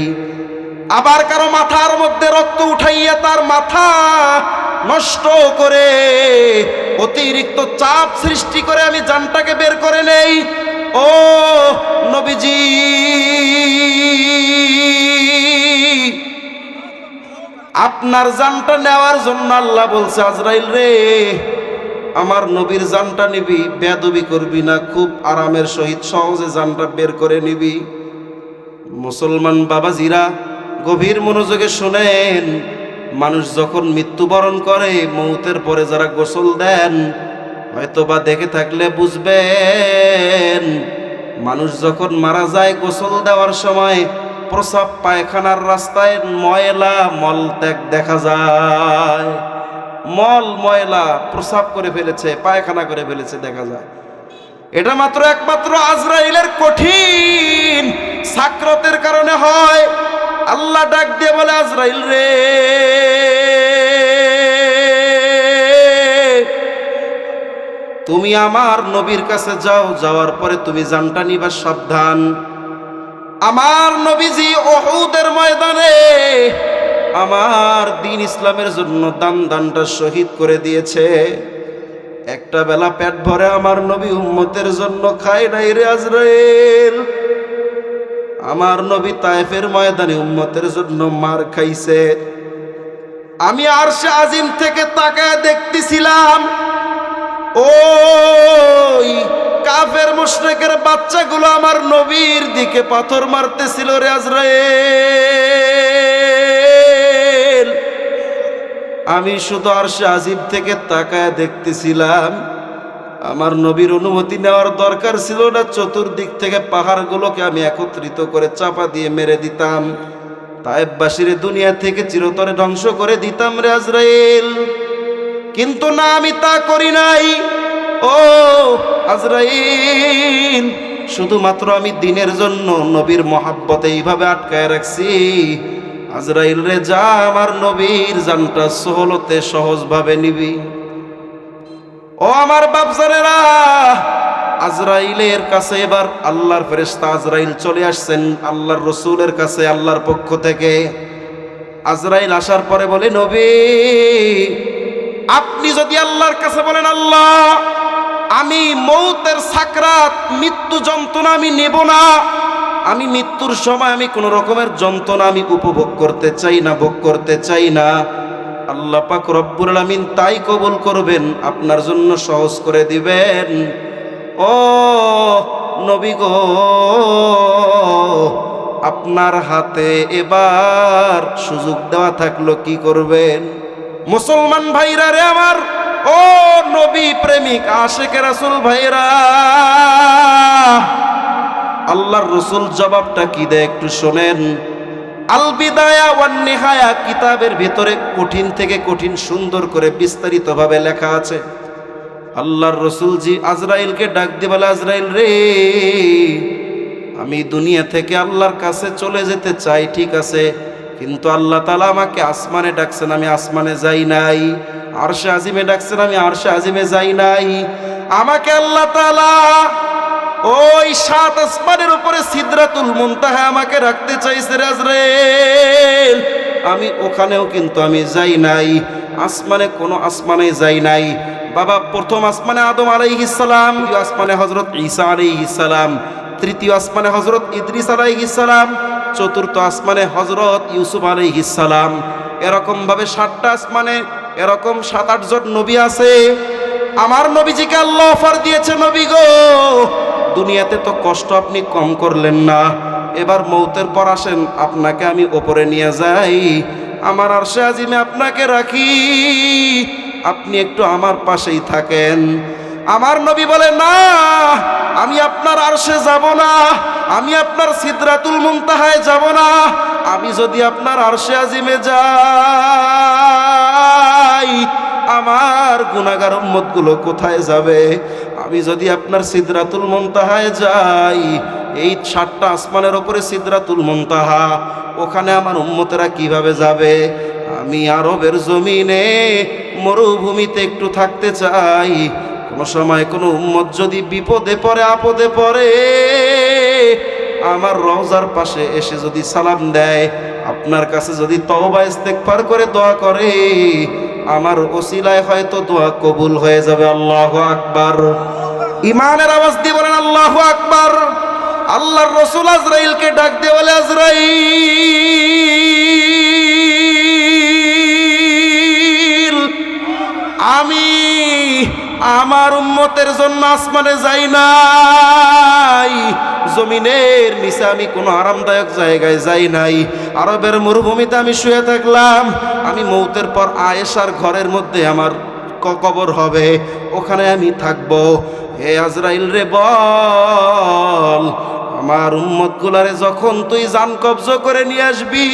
আবার কারো মাথার মধ্যে রক্ত উঠাইয়া তার মাথা নষ্ট করে অতিরিক্ত চাপ সৃষ্টি করে আমি জানটাকে বের করে নেই। ও নবীজি, আপনার জানটা নেওয়ার জন্য আল্লাহ বলছে, আজরাইল রে, আমার নবীর জানটা নিবি, বেয়াদবি করবি না, খুব আরামের সহিত সহজে জানটা বের করে নিবি। মুসলমান বাবাজিরা, গভীর মনোযোগে শোনেন। মানুষ যখন মৃত্যুবরণ করে, মৌতের পরে যারা গোসল দেন, হয়তোবা দেখে থাকলে বুঝবেন, মানুষ যখন মারা যায় গোসল দেওয়ার সময় প্রসাব পায়খানার রাস্তায় ময়লা মলত্যাগ দেখা যায়। মল ময়লা প্রসাব করে ফেলেছে, পায়খানা করে ফেলেছে দেখা যায়। এটা মাত্র একমাত্র আজরাইলের কঠিন সাকরাতের কারণে হয়। আল্লাহ ডাক দিয়ে বলে, আজরাইল রে, তুমি আমার নবীর কাছে যাও, যাওয়ার পরে তুমি জানটা নিবা, সাবধান। আমার নবীজি উহুদের ময়দানে আমার দ্বীন ইসলামের জন্য দানটা শহীদ করে দিয়েছে। একটা বেলা পেট ভরে আমার নবী উম্মতের জন্য খায় নাই রে আজরাইল। আমার নবী তায়েফের ময়দানে উম্মতের জন্য মার খাইছে। আমি আরশে আজিম থেকে তাকায় দেখতেছিলাম ওই কাফের মুশরিকের বাচ্চাগুলো আমার নবীর দিকে পাথর মারতেছিল রে আজরাইল। আমি শুধু আরশে আজিম থেকে তাকায় দেখতেছিলাম। আমার নবীর অনুমতি নেওয়ার দরকার ছিল না, চতুর্দিক থেকে পাহাড়গুলোকে আমি একত্রিত করে চাপা দিয়ে মেরে দিতাম, তায়েববাসীর দুনিয়া থেকে চিরতরে ধ্বংস করে দিতাম রে আজরাইল। কিন্তু না, আমি তা করি নাই। ও আজরাইল, শুধুমাত্র আমি দিনের জন্য নবীর মহাব্বতে এইভাবে আটকায় রাখছি। আজরাইল রে, যা আমার নবীর জানটা সহলতে সহজভাবে নিবি। ও আমার বাপজানেরা, আজরাইলের কাছে এবার আল্লাহর ফেরেশতা আজরাইল চলে আসছেন আল্লাহর রসুলের কাছে আল্লাহর পক্ষ থেকে। আজরাইল আসার পরে বলে, নবী, আপনি যদি আল্লাহর কাছে বলেন, আল্লাহ, আমি মৌতের সাকরাত, মৃত্যু যন্ত্রণা আমি নেব না, আমি মৃত্যুর সময় আমি কোন রকমের যন্ত্রণা আমি উপভোগ করতে চাই না, ভোগ করতে চাই না, আল্লাহ পাক রব্বুল আলামিন তাই কবুল করবেন, আপনার জন্য সহজ করে দিবেন। ও নবী গো, আপনার হাতে এবার সুযোগ দেওয়া থাকলো, কি করবেন? মুসলমান ভাইরা রে আমার, ও নবী প্রেমিক আশিক রাসূল ভাইরা, আল্লাহর রসুল জবাবটা কি দেয় একটু শোনেন। আল বিদায়া ওয়ান নিহায়া কিতাবের ভিতরে কঠিন থেকে কঠিন সুন্দর করে বিস্তারিতভাবে লেখা আছে। আল্লাহর রসুল জি আজরাইলকে ডাক দিয়ে বলে, আজরাইল রে, আমি দুনিয়া থেকে আল্লাহর কাছে চলে যেতে চাই, ঠিক আছে, কিন্তু আল্লাহ তাআলা আমাকে আসমানে ডাকছেন, আমি আসমানে যাই নাই। আরশে আজিমে ডাকছেন, আমি আরশে আজিমে যাই নাই। আমাকে আল্লাহ তাআলা ওই 7 আসমানের উপরে সিদরাতুল মুনতাহা আমাকে রাখতে চাইছে রে আজরাইল, আমি ওখানেও কিন্তু আমি যাই নাই, আসমানে কোনো আসমানে যাই নাই। বাবা, প্রথম আসমানে আদম আলাইহিস সালাম, দ্বিতীয় আসমানে হযরত ঈসা আলাইহিস সালাম, তৃতীয় আসমানে হযরত ইদ্রিস আলাইহিস সালাম, চতুর্থ আসমানে হযরত ইউসুফ আলাইহিস সালাম। এরকম ভাবে 7টা আসমানে এরকম 7-8 জন নবী আছে। আমার নবীজিকে আল্লাহ অফার দিয়েছে, নবী গো, দুনিয়াতে তো কষ্ট আপনি কম করলেন না, এবার মৌতের পর আসেন, আপনাকে আমি ওপরে নিয়ে যাই, আমার আরশে আজিমে আপনাকে রাখি, আপনি একটু আমার পাশেই থাকেন। আমার নবী বলে, না, আমি আপনার আরশে যাব না, আমি আপনার সিদরাতুল মুনতাহায় যাব না, আমি যদি আপনার আরশে আজিমে যাই, আমার গুনাহগার উম্মতগুলো কোথায় যাবে? আমি যদি আপনার সিদরাতুল মুনতাহায় যাই, এই 7টা আসমানের উপরে সিদরাতুল মুনতাহা, ওখানে আমার উম্মতেরা কিভাবে যাবে? আমি আরবের জমিনে মরুভূমিতে একটু থাকতে চাই, কোনো সময় কোনো উম্মত যদি বিপদে পড়ে, আপদে পড়ে, আমার রওজার পাশে এসে যদি সালাম দেয়, আপনার কাছে যদি তওবা ইস্তেগফার করে দোয়া করে, আমার ওসিলায় হয়তো দোয়া কবুল হয়ে যাবে। আল্লাহু আকবার। ইমানের আওয়াজ দিয়ে বলেন আল্লাহু আকবার। আল্লাহর রাসূল আজরাইলকে ডাক দিয়ে বলে, আজরাইল, আমি আমার উম্মতের জন্য আসমানে যাই নাই, জমিনের নিচে আমি কোনো আরামদায়ক জায়গায় যাই নাই, আরবের মরুভূমিতে আমি শুয়ে থাকলাম, আমি মৌতের পর আয়েশার ঘরের মধ্যে আমার কবর হবে, ওখানে আমি থাকবো। হে আজরাইল রে, বল আমার উম্মতগুলারে যখন তুই জান কবজ করে নিয়ে আসবি,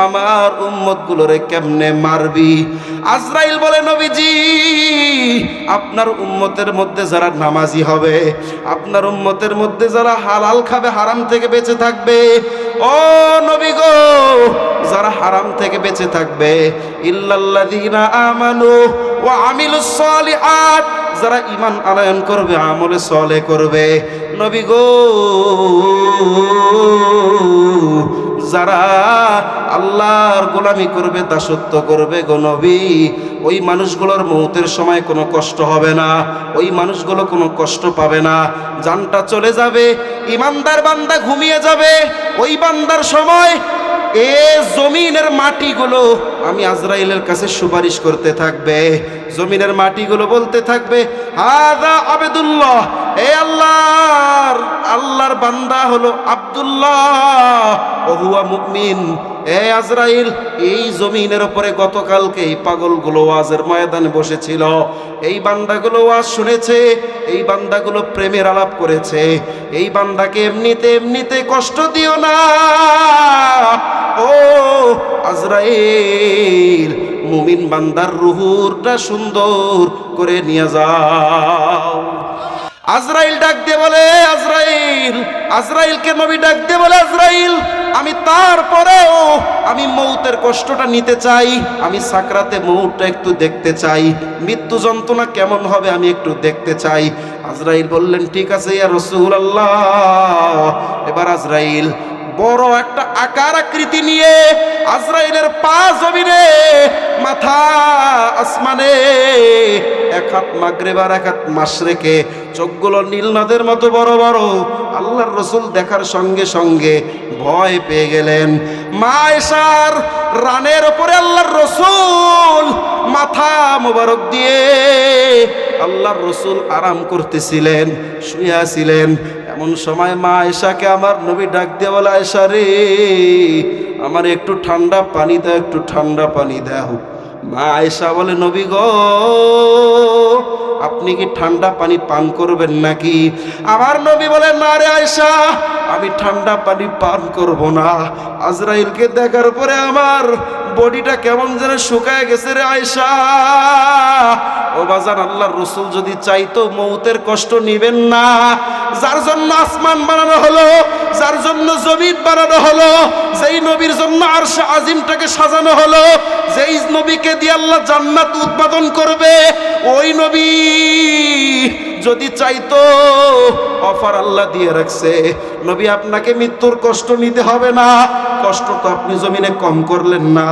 আমার উম্মতগুলোরে কেমনে মারবি? আজরাইল বলে, নবীজি, আপনার উম্মতের মধ্যে যারা নামাজি হবে, আপনার উম্মতের মধ্যে যারা হালাল খাবে, হারাম থেকে বেঁচে থাকবে, ও নবী গো, যারা হারাম থেকে বেঁচে থাকবে, ইল্লাল্লাযীনা আমানু ওয়া আমিলুস সালিহাত, যারা ঈমান আনয়ন করবে, আমলে সালেহ করবে, নবী গো, যারা আল্লাহর গোলামি করবে, দাসত্ব করবে গো নবী, ওই মানুষগুলোর মৌতের সময় কোনো কষ্ট হবে না, ওই মানুষগুলো কোনো কষ্ট পাবে না, জানটা চলে যাবে, ইমানদার বান্দা ঘুমিয়ে যাবে, ওই বান্দার সময় এ জমিনের মাটিগুলো আমি আজরাইলের কাছে সুপারিশ করতে থাকবে। জমিনের মাটিগুলো বলতে থাকবে, হাদা আবেদুল্লাহ, এ আল্লাহর বান্দা হলো আব্দুল্লাহ, ও হুয়া মুমিন। এ আজরাইল, এই জমিনের উপরে গতকালকে এই পাগলগুলো ওয়াজের ময়দানে বসেছিল, এই বান্দাগুলো ওয়াজ শুনেছে, এই বান্দাগুলো প্রেমের আলাপ করেছে, এই বান্দাকে এমনিতে এমনিতে কষ্ট দিও না। ও আজরাইল, মুমিন বান্দার রুহুরটা সুন্দর করে নিয়ে যাও। আজরাইল ডাক দিয়ে বলে, আজরাইলকে নবী ডাক দিয়ে বলে, আজরাইল, আমি তারপরেও আমি মৌতের কষ্টটা নিতে চাই, আমি সাকরাতে মৌতটা একটু দেখতে চাই, মৃত্যু যন্ত্রণা কেমন হবে আমি একটু দেখতে চাই। আজরাইল বললেন, ঠিক আছে ইয়া রাসূলুল্লাহ। এবার আজরাইল বড় একটা আকার আকৃতি নিয়ে আজরাইলের পা জমিনে, মাথা আসমানে, এক হাত মাগরিব আর এক হাত মাশরিকে, চোখগুলো নীল নদের মতো বড় বড়। আল্লাহর রাসূল দেখার সঙ্গে সঙ্গে ভয় পেয়ে গেলেন। মা আয়েশার রানের উপরে আল্লাহর রাসূল মাথা মোবারক দিয়ে আল্লাহর রাসূল আরাম করতেছিলেন, শুয়ে ছিলেন। এমন সময় মা আয়েশাকে আমার নবী ডাক দিয়ে বলে, আয়েশা রে, আমার একটু ঠান্ডা পানি দাও, একটু ঠান্ডা পানি দাও। মা আয়েশা বলে, নবী গো, আপনি কি ঠান্ডা পানি পান করবেন নাকি? আমার নবী বলে, না রে আয়েশা, আমি ঠান্ডা পানি পান করব না। আজরাইলকে দেখার পরে আমার বডিটা কেমন যেন শুকায় গেছে রে আয়েশা। ও বাজান, আল্লাহর রাসূল যদি চাইতো মৌতের কষ্ট নিবেন না, যার জন্য আসমান বানানো হলো, যার জন্য জমিন বানানো হলো, যেই নবীর জন্য আরশ আজিমটাকে সাজানো হলো, যেই নবীকে দিয়ে আল্লাহ জান্নাত উৎপাদন করবে, ওই নবী যদি চাইতো, অফার আল্লাহ দিয়ে রাখছে, নবী আপনাকে মৃত্যুর কষ্ট নিতে হবে না। কষ্ট তো আপনি জমিনে কম করলেন না,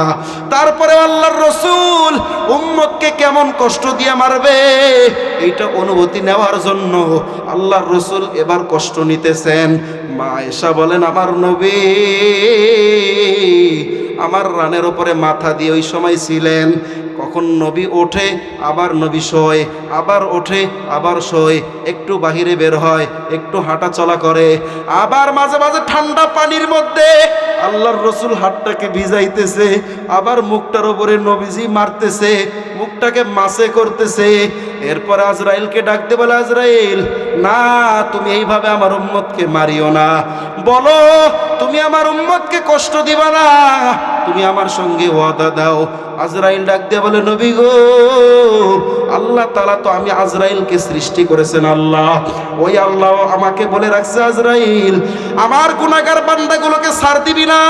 তারপরে আল্লাহর রাসূল উম্মতকে কেমন কষ্ট দিয়ে মারবে এইটা অনুভূতি নেওয়ার জন্য আল্লাহর রাসূল এবার কষ্ট নিতেছেন। মা আয়েশা বলেন, আমার নবী আমার রানের উপরে মাথা দিয়ে ওই সময় ছিলেন। কখন নবী ওঠে আবার নবী শোয়, আবার ওঠে আবার শোয়, একটু বাহিরে বের হয়, একটু হাঁটা চলা করে, আবার মাঝে মাঝে ঠান্ডা পানির মধ্যে আল্লাহর রাসূল হাতটাকে ভিজাইতেছে, আবার মুখটার উপরে নবীজি মারতেছে, মুখটাকে মাসে করতেছে। এরপর আজরাইলকে ডাকতে বলে, আজরাইল, না, তুমি এইভাবে আমার উম্মতকে মারিও না, বলো তুমি আমার উম্মতকে কষ্ট দিবা না, তুমি আমার সঙ্গে ওয়াদা দাও। আজরাইল ডাক দিয়ে বলে, নবী গো, আল্লাহ তাআলা তো আমি আজরাইলকে সৃষ্টি করেছেন আল্লাহ, ওই আল্লাহ আমাকে বলে রাখছে, আজরাইল, আমার গুনাহগার বান্দাগুলোকে ছাড় দিবি না।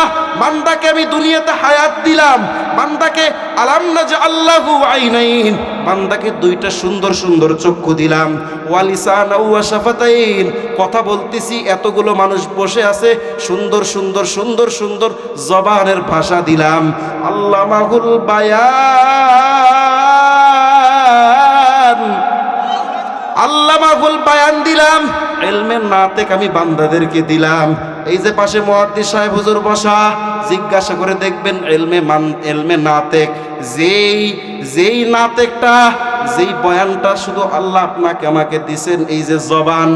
বান্দাকে আমি দুনিয়াতে হায়াত দিলাম, বান্দাকে আলাম নাজআল্লাহু আইনাইন, বান্দাকে দুইটা সুন্দর সুন্দর চক্ষু দিলাম, ওয়া লিসানাও ওয়া শাফাতাইন, কথা বলতেছি, এতগুলো মানুষ বসে আছে, সুন্দর সুন্দর সুন্দর সুন্দর জবানের ভাষা দিলাম, আল্লামাহুল বায়ান, আল্লামাহুল বায়ান দিলাম, ইলমের নাতেক আমি বান্দাদেরকে দিলাম। এই যে পাশে মুহাদ্দিস সাহেব হুজুর বসা, জিজ্ঞাসা করে দেখবেন ইলমে নাতেক, যেই নাতেকটা, যেই বয়ানটা শুধু আল্লাহ আপনাকে আমাকে দিছেন, এই যে জবান,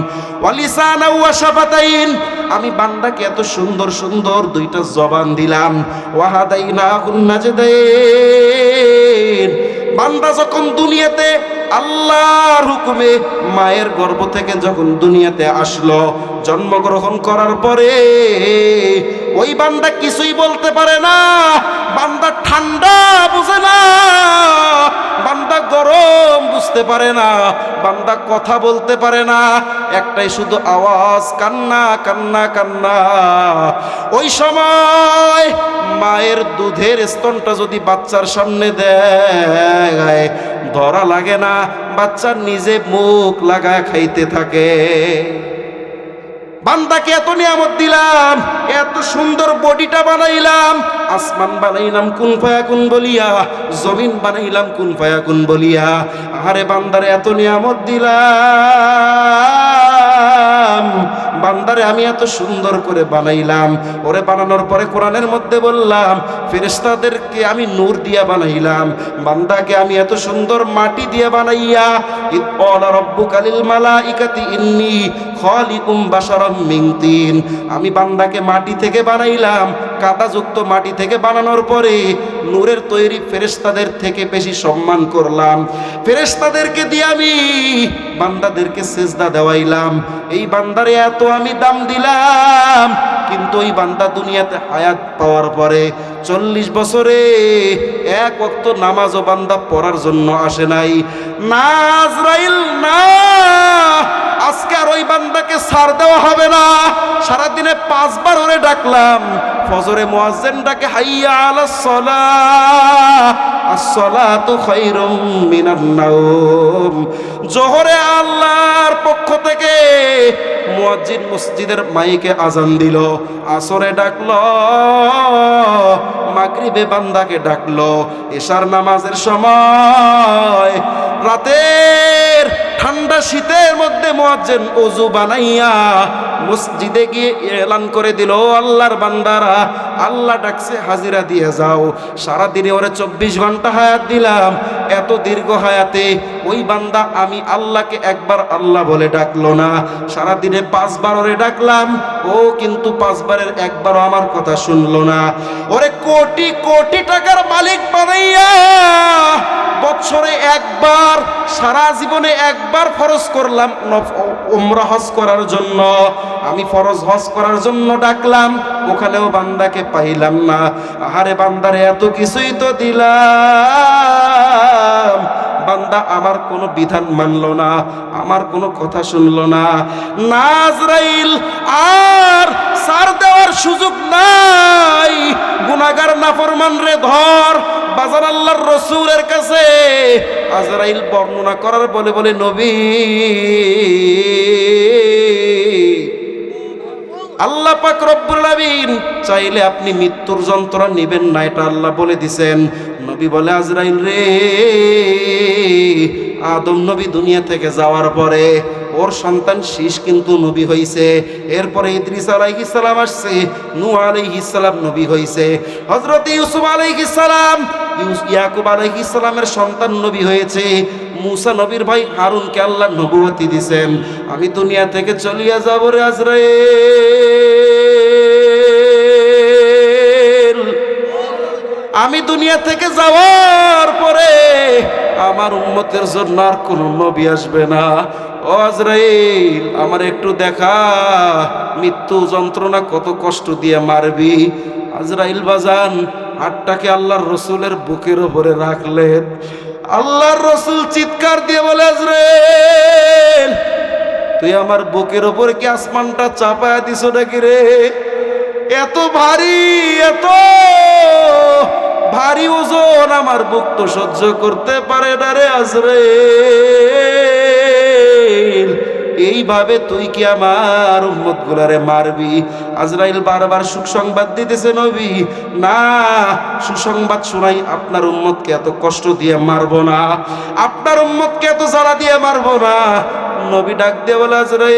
ওয়ালিসানা ওয়া শাফাতাইন, আমি বান্দাকে এত সুন্দর সুন্দর দুইটা জবান দিলাম, ওয়াহাদাইনাহুন নাজদাইন, বান্দা যখন দুনিয়াতে আল্লাহর হুকুমে মায়ের গর্ভ থেকে যখন দুনিয়াতে আসলো, জন্মগ্রহণ করার পরে ওই বান্দা কিছুই বলতে পারে না, বান্দা ঠান্ডা বুঝে না, বান্দা গরম বুঝতে পারে না, বান্দা কথা বলতে পারে না, একটাই শুধু আওয়াজ, কান্না কান্না কান্না। ওই সময় মায়ের দুধের স্তনটা যদি বাচ্চার সামনে দেয়, ধরা লাগে না, বাচ্চা নিজে মুখ লাগায় খাইতে থাকে। বান্দাকে এত নিয়ামত দিলাম, এত সুন্দর বডিটা বানাইলাম, আসমান বানাইলাম কুন ফায়াকুন বলিয়া, জমিন বানাইলাম কুন ফায়াকুন বলিয়া, আরে বান্দারে এত নিয়ামত দিলাম, বান্দারে আমি এত সুন্দর করে বানাইলাম, ওরে বানানোর পরে কোরআনের মধ্যে বললাম ফেরেশতাদেরকে আমি নূর দিয়া বানাইলাম, বান্দাকে আমি এত সুন্দর মাটি দিয়ে বানাইয়া ইদ ক্বালা রাব্বুকা লিল মালাইকাতি ইন্নী খালিকুম বাশারাম মিন তিন, আমি বান্দাকে মাটি থেকে বানাইলাম, কাদাযুক্ত মাটি থেকে বানানোর পরে নূরের তৈরি ফেরেশতাদের থেকে বেশি সম্মান করলাম, ফেরেশতাদেরকে দিয়ে আমি বান্দাদেরকে সিজদা দেওয়াইলাম, এই বান্দারে এত আমি দাম দিলাম, কিন্তু ওই বান্দা দুনিয়াতে হায়াত পাওয়ার পরে 40 বছরে এক ওয়াক্ত নামাজও বান্দা পড়ার জন্য আসে নাই। না আজরাইল না, আজকে আর ওই বান্দাকে ছাড় দেওয়া হবে না। সারাদিনে 5 বার ওরে ডাকলাম, ফজরে মুয়াজ্জিন ডাকে হাইয়া আলাস সালাহ, আসসালাতু খায়রুম মিনান নাওম, জোহরে আল্লাহর পক্ষ থেকে মুয়াজ্জিন মসজিদের মাইকে আজান দিল, আসরে ডাকলো, মাগরিবে বান্দাকে ডাকলো, এশার নামাজের সময় রাতের ঠান্ডা শীতের মধ্যে মুয়াজ্জিন ওযু বানাইয়া মসজিদে গিয়ে এলান করে দিল, আল্লাহর বান্দারা আল্লাহ ডাকছে হাজিরা দিয়ে যাও। সারাদিনে ওরে 24 ঘন্টা হায়াত দিলাম, এত দীর্ঘ হায়াতে ওই বান্দা আমি আল্লাহকে একবার আল্লাহ বলে ডাকলো না, সারাদিনে 5 বার ওরে ডাকলাম, ও কিন্তু 5 বারের একবারও আমার কথা শুনলো না। ওরে কোটি কোটি টাকার মালিক বানাইয়া বছরে একবার, সারা জীবনে একবার ফরজ করলাম উমরা হজ করার জন্য, আমি ফরজ হজ করার জন্য ডাকলাম, ওখানেও বান্দাকে পাইলাম না। আহারে বান্দারে এত কিছুই তো দিলাম, বান্দা আমার কোনো বিধান মানলো না, আমার কোনো কথা শুনলো না। আজরাইল আর ছাড় দেওয়ার সুযোগ নাই, গুনাহগার নাফরমান রে ধর। বাজার আল্লাহর রাসূলের কাছে আজরাইল বর্ণনা করার বলে বলে নবী, আল্লাহ পাক রব্বুল আলামিন চাইলে আপনি মৃত্যুর যন্ত্রণা নেবেন না, এটা আল্লাহ বলে দিছেন। নবী বলে আজরাইল রে, আদম নবী দুনিয়া থেকে যাওয়ার পরে ওর সন্তান শীষ কিন্তু নবী হইছে, এরপরে ইদ্রিস আলাইহিস সালাম আসছে, নূহ আলাইহিস সালাম নবী হইছে, হযরত ইউসুফ আলাইহিস সালাম, ইয়াকুব আলাইহিস সালামের সন্তান নবী হয়েছে, মুসা নবীর ভাই হারুনকে আল্লাহ নবুয়তি দিবেন। আমি দুনিয়া থেকে চলিয়া যাব রে আজরাইল, আমি দুনিয়া থেকে যাওয়ার পরে আমার উম্মতের জন্য আর কোন নবী আসবে না। ও আজরাইল, আমার একটু দেখা, মৃত্যু যন্ত্রণা কত কষ্ট দিয়ে মারবি। আজরাইল বাজান হাতটাকে আল্লাহর রসুলের বুকের উপরে রাখলেন, আল্লাহর রসুল চিৎকার দিয়ে বলে আজরাইল, তুই আমার বুকের উপরে কি আসমানটা চাপায়া দিছ নাকি রে? এত ভারী, এত ভারী ওজন আমার বুক তো সহ্য করতে পারে না রে আজরাইল, এইভাবে তুই কি আমার উম্মত গুলারে মারবি? আজরাইল বারবার সুসংবাদ দিতেছে নবী, না সুসংবাদ শোনাই, আপনার উম্মতকে এত কষ্ট দিয়ে মারবো না, আপনার উম্মতকে এত জ্বালা দিয়ে মারবো না। নবী ডাক দিয়ে বলে আজরাইল,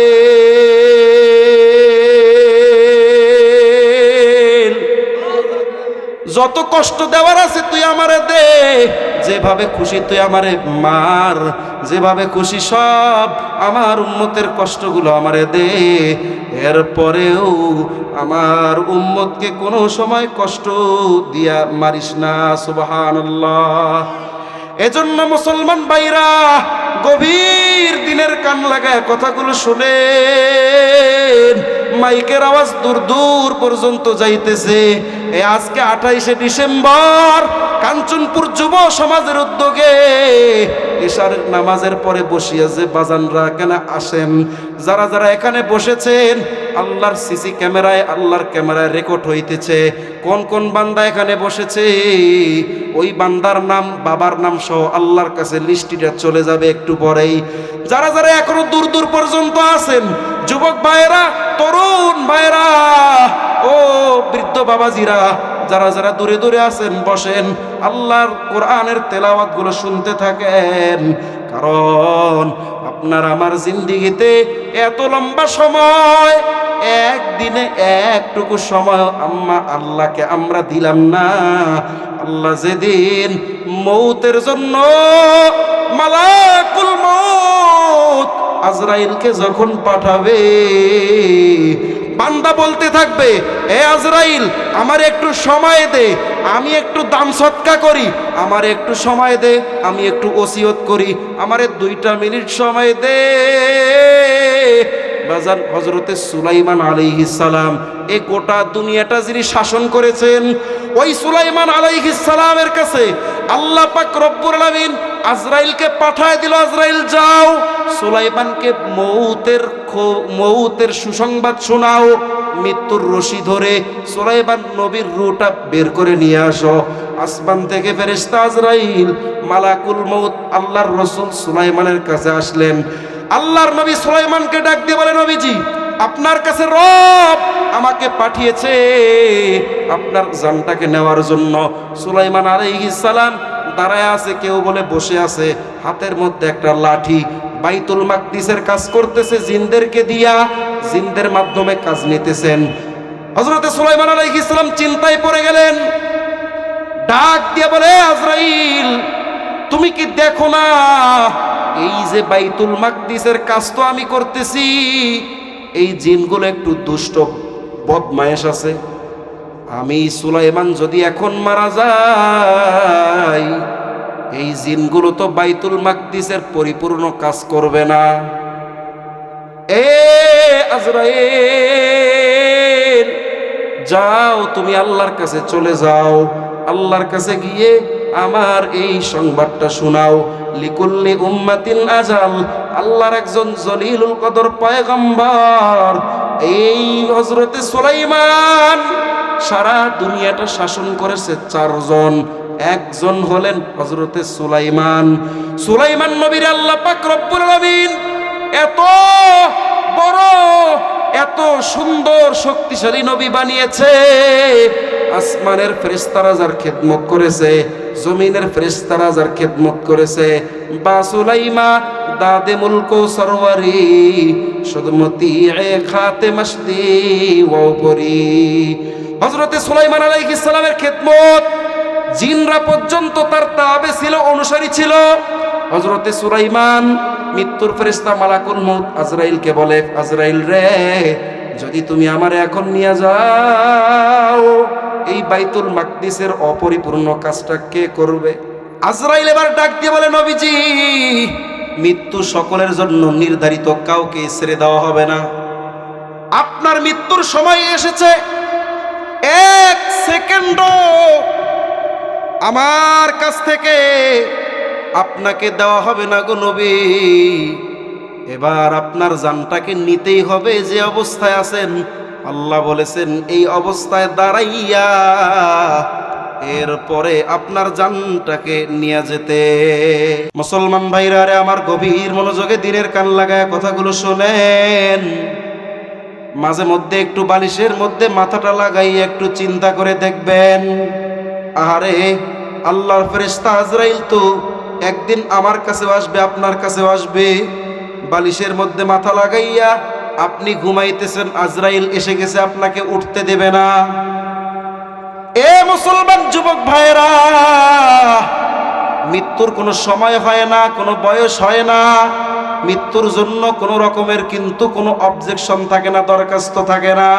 যত কষ্ট দেওয়ার আছে তুই আমারে দে, যেভাবে খুশি তুই আমারে মার, যেভাবে খুশি সব আমার উম্মতের কষ্টগুলো আমারে দে, এরপরেও আমার উম্মতকে কোনো সময় কষ্ট দিয়া মারিস না। সুবহানাল্লাহ। এজন্য মুসলমান ভাইরা গভীর দিনের কান লাগায় কথাগুলো শুনেন, মাইকের আওয়াজ দূর দূর পর্যন্ত যাইতেছে। আজকে 28শে ডিসেম্বর কাঞ্চনপুর যুব সমাজের উদ্যোগে এশার নামাজের পরে বসিয়া যে বাজানরা এখানে আসেন, যারা যারা এখানে বসেছেন, আল্লাহর সিসি ক্যামেরায়, আল্লাহর ক্যামেরায় রেকর্ড হইতেছে কোন কোন বান্দা এখানে বসেছে। ওই বান্দার নাম, বাবার নাম সহ আল্লাহর কাছে লিস্টিটা চলে যাবে একটু পরেই। যারা যারা এখনো দূর দূর পর্যন্ত আছেন, যুবক ভাইয়েরা, তরুণ ভাইয়েরা, ও বৃদ্ধ বাবাজিরা, যারা যারা দূরে দূরে আছেন বসেন, আল্লাহর কোরআনের তেলাওয়াত গুলো শুনতে থাকেন, কারণ আপনার আমার জিন্দেগিতে এত লম্বা সময়, একদিনে একটুকু সময় আল্লাহকে আমরা দিলাম না। আল্লাহ যেদিন মৌতের জন্য মালাকুল মউত আজরাইলকে যখন পাঠাবে, বান্দা বলতে থাকবে, এ আজরাইল আমার একটু সময় দে, আমি একটু দান সৎকা করি, আমার একটু সময় দে, আমি একটু ওসিয়ত করি, আমারে 2টা মিনিট সময় দে। বাজান হযরতে সুলাইমান আলাইহিস সালাম এই গোটা দুনিয়াটা যিনি শাসন করেছেন, ওই সুলাইমান আলাইহিস সালামের কাছে আল্লাহ পাক রব্বুল আলামিন আজরাইলকে পাঠায় দিল, আজরাইল যাও সুলাইমানকে মৌতের সুসংবাদ শোনাও, মৃত্যুর রশি ধরে সুলাইমান নবীর রূহটা বের করে নিয়ে আসো। আসমান থেকে ফেরেশতা আজরাইল মালাকুল মউত আল্লাহর রাসূল সুলাইমানের কাছে আসলেন। আল্লাহর নবী সুলাইমানকে ডাক দিয়ে বলে, নবীজি আপনার কাছে রব আমাকে পাঠিয়েছে আপনার জানটাকে নেওয়ার জন্য। সুলাইমান আলাইহিস সালাম দাঁড়ায় আছে, কেউ বলে বসে আছে, হাতের মধ্যে একটা লাঠি, বাইতুল মাকদিসের কাজ করতেছে জিনদেরকে দিয়া, জিনদের মাধ্যমে কাজ নিতেছেন। হযরতে সুলাইমান আলাইহিস সালাম চিন্তায় পড়ে গেলেন, ডাক দিয়ে বলে, আজরাইল তুমি কি দেখো না এই যে বাইতুল মাকদিসের কাজ তো আমি করতেছি, এই জিনগুলো একটু দুষ্ট বদমায়েশ আছে, আমি সুলাইমান যদি এখন মারা যাই এই জিনগুলো তো বাইতুল মাকদিসের পরিপূর্ণ কাজ করবে না। এ আজরাইল যাও তুমি আল্লাহর কাছে চলে যাও, আল্লাহর কাছে গিয়ে আমার এই সংবাদটা শোনাও। লিকুল্লি উম্মাতিন আজাল, আল্লাহর একজন জলিলুল কদর পয়গম্বর এই হযরতে সুলাইমান সারা দুনিয়াটা শাসন করেছে 4 জন, একজন হলেন হযরতে সুলাইমান। সুলাইমান নবীর আল্লাহ পাক রব্বুল আলামিন এত বড় এত সুন্দর শক্তিশালী নবী বানিয়েছে, আসমানের ফেরেশতারা যার খেদমত করেছে, জমিনের ফেরেশতারা যার খেদমত করেছে, বা সুলাইমা দাদে মুলক সরওয়ারি সুদমতি এ খাতে মসদি ওপরি। হযরতে সুলাইমান আলাইহিস সালামের খেদমত জিনরা পর্যন্ত তার তাবে ছিল, অনুসারী ছিল। হযরতে সুলাইমান মৃত্যুর ফেরেশতা মালাকুল মউত আজরাইলকে বলে, আজরাইল রে যদি তুমি আমারে এখন নিয়ে যাও এই বাইতুল মাকদিসের অপরিপূর্ণ কাজটা কে করবে? আজরাইল এবার ডাক দিয়ে বলে, নবীজি মৃত্যু সকলের জন্য নির্ধারিত, কাউকে ছেড়ে দেওয়া হবে না। আপনার মৃত্যুর সময় এসেছে, 1 সেকেন্ডও আমার কাছ থেকে আপনাকে দেওয়া হবে না গো নবী। এবার আপনার জানটাকে নিতেই হবে, যে অবস্থায় আছেন আল্লাহ বলেছেন এই অবস্থায় দাঁড়াইয়া এরপরে আপনার জানটাকে নিয়ে যেতে। মুসলমান ভাইরা রে আমার, গভীর মনোযোগে দিনের কান লাগায় কথাগুলো শোনেন। মাঝে মধ্যে একটু বালিশের মধ্যে মাথাটা লাগাইয়া একটু চিন্তা করে দেখবেন, আরে আল্লাহর ফেরেশতা আজরাইল তো একদিন আমার কাছেও আসবে, আপনার কাছেও আসবে। বালিশের মধ্যে মাথা লাগাইয়া আপনি ঘুমাইতেছেন, আজরাইল এসে গেছে, আপনাকে উঠতে দেবে না। এ মুসলমান যুবক ভাইরা, মৃত্যুর কোনো সময় হয় না, কোনো বয়স হয় না, মৃত্যুর জন্য কোনো রকমের কিন্তু কোনো অবজেকশন থাকে না, দরখাস্ত থাকে না।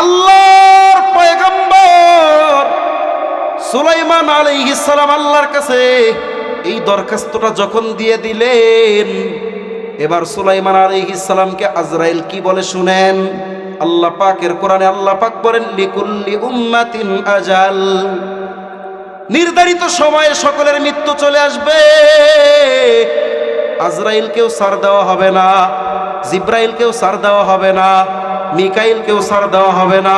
আল্লাহর পয়গম্বর সুলাইমান আলাইহিস সালাম আল্লাহর কাছে এই দরখাস্তটা যখন দিয়ে দিলেন, এবার সুলাইমান আলাইহিস সালামকে আজরাইল কি বলে শুনেন। আল্লাহ পাকের কোরআনে আল্লাহ পাক বলেন, লিকুল্লি উম্মাতিন আজাল, নির্ধারিত সময়ে সকলের মৃত্যু চলে আসবে। আজরাইলকেও ছাড় দেওয়া হবে না, জিব্রাইলকেও ছাড় দেওয়া হবে না, মিকাইলকেও ছাড় দেওয়া হবে না,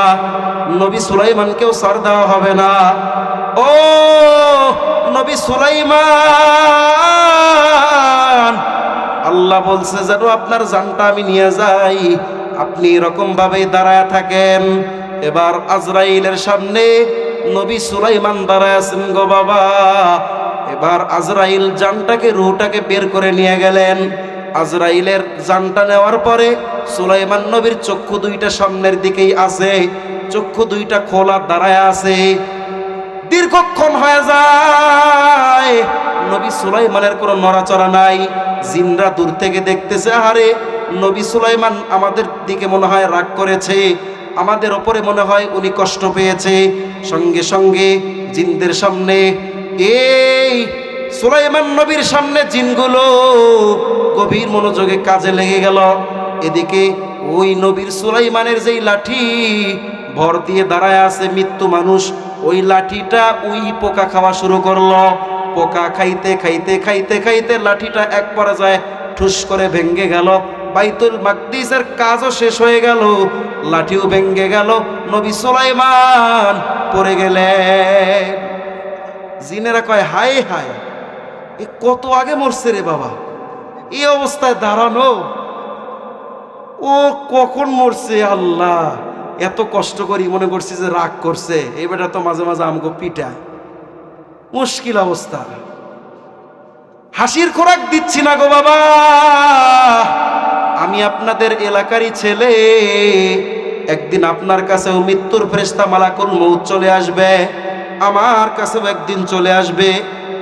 নবী সুলাইমানকেও ছাড় দেওয়া হবে না। ও নবী সুলাইমান, আল্লাহ বলছে যেন আপনার জানটা আমি নিয়ে যাই, আপনি এরকম ভাবেই দাঁড়ায় থাকেন। এবার আজরাইলের সামনে নবী সুলাইমান দাঁড়ায় আছেন গো বাবা। এবার আজরাইল জানটাকে রূহটাকে বের করে নিয়ে গেলেন। আজরাইলের জানটা নেওয়ার পরে সুলাইমান নবীর চক্ষু দুইটা সামনের দিকেই আছে, চক্ষু দুইটা খোলা দাঁড়ায় আছে। দীর্ঘক্ষণ হয়ে যায়, নবী সুলাইমানের কোনো নড়াচড়া নাই। জিনরা দূর থেকে দেখতেছে, আরে নবী সুলাইমান আমাদের দিকে মনে হয় রাগ করেছে, আমাদের ওপরে মনে হয় উনি কষ্ট পেয়েছে। সঙ্গে সঙ্গে জিনদের সামনে, এই সুলাইমান নবীর সামনে জিনগুলো গভীর মনোযোগে কাজে লেগে গেল। এদিকে ওই নবীর সুলাইমানের যেই লাঠি ভর দিয়ে দাঁড়ায় আছে মৃত্যু মানুষ, ওই লাঠিটা ওই পোকা খাওয়া শুরু করলো। পোকা খাইতে খাইতে খাইতে খাইতে লাঠিটা এক পর্যায়ে ঠুস করে ভেঙ্গে গেল। বাইতুল মাকদিসের কাজও শেষ হয়ে গেল, লাঠিও ভেঙ্গে গেল, নবী সুলাইমান পড়ে গেলেন। জিনেরা কয়, হায় হায়, এ কত আগে মরছে রে বাবা, এই অবস্থায় দাঁড়ানো, ও কখন মরছে আল্লাহ। এত কষ্ট করি মনে করছি যে রাগ করছে, এই বেটা তো মাঝে মাঝে আমাকে পিটায়। মুশকিল অবস্থা, হাসির খোরাক দিচ্ছি না গো বাবা। আমি আপনাদের এলাকারই ছেলে, একদিন আপনার কাছেও মৃত্যুর ফেরেশতা মালাকুল মউত চলে আসবে, আমার কাছেও একদিন চলে আসবে।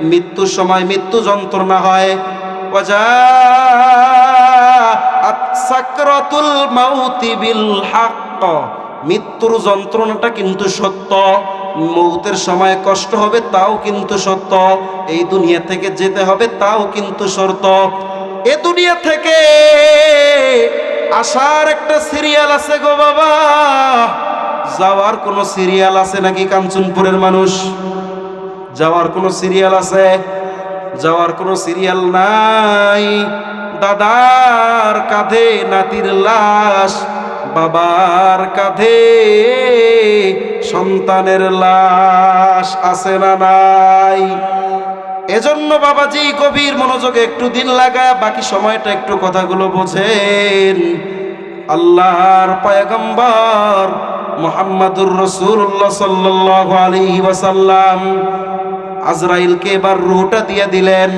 মৃত্যুর সময় মৃত্যু যন্ত্রণা হয়, সাকরাতুল মাউতি বিল হক, মৃত্যুর যন্ত্রণাটা কিন্তু সত্য। মৌতের সময় কষ্ট হবে তাও কিন্তু সত্য, এই দুনিয়া থেকে যেতে হবে তাও কিন্তু সত্য। এ দুনিয়া থেকে আসার একটা সিরিয়াল আছে গো বাবা, যাওয়ার কোনো সিরিয়াল আছে নাকি? কাঞ্চনপুরের মানুষ, যাওয়ার কোনো সিরিয়াল আছে? যাওয়ার কোনো সিরিয়াল নাই। দাদার কাঁধে নাতির লাশ, বাবার কাঁধে সন্তানের লাশ, আছে না নাই? এজন্য বাবাজি গভীর মনোযোগে একটু দিন লাগায় বাকি সময়টা একটু কথাগুলো বোঝেন। আল্লাহর পয়গম্বর মুহাম্মাদুর রাসূলুল্লাহ সাল্লাল্লাহু আলাইহি ওয়াসাল্লাম আজরাইলকে এবার রূহটা দিয়ে দিলেন।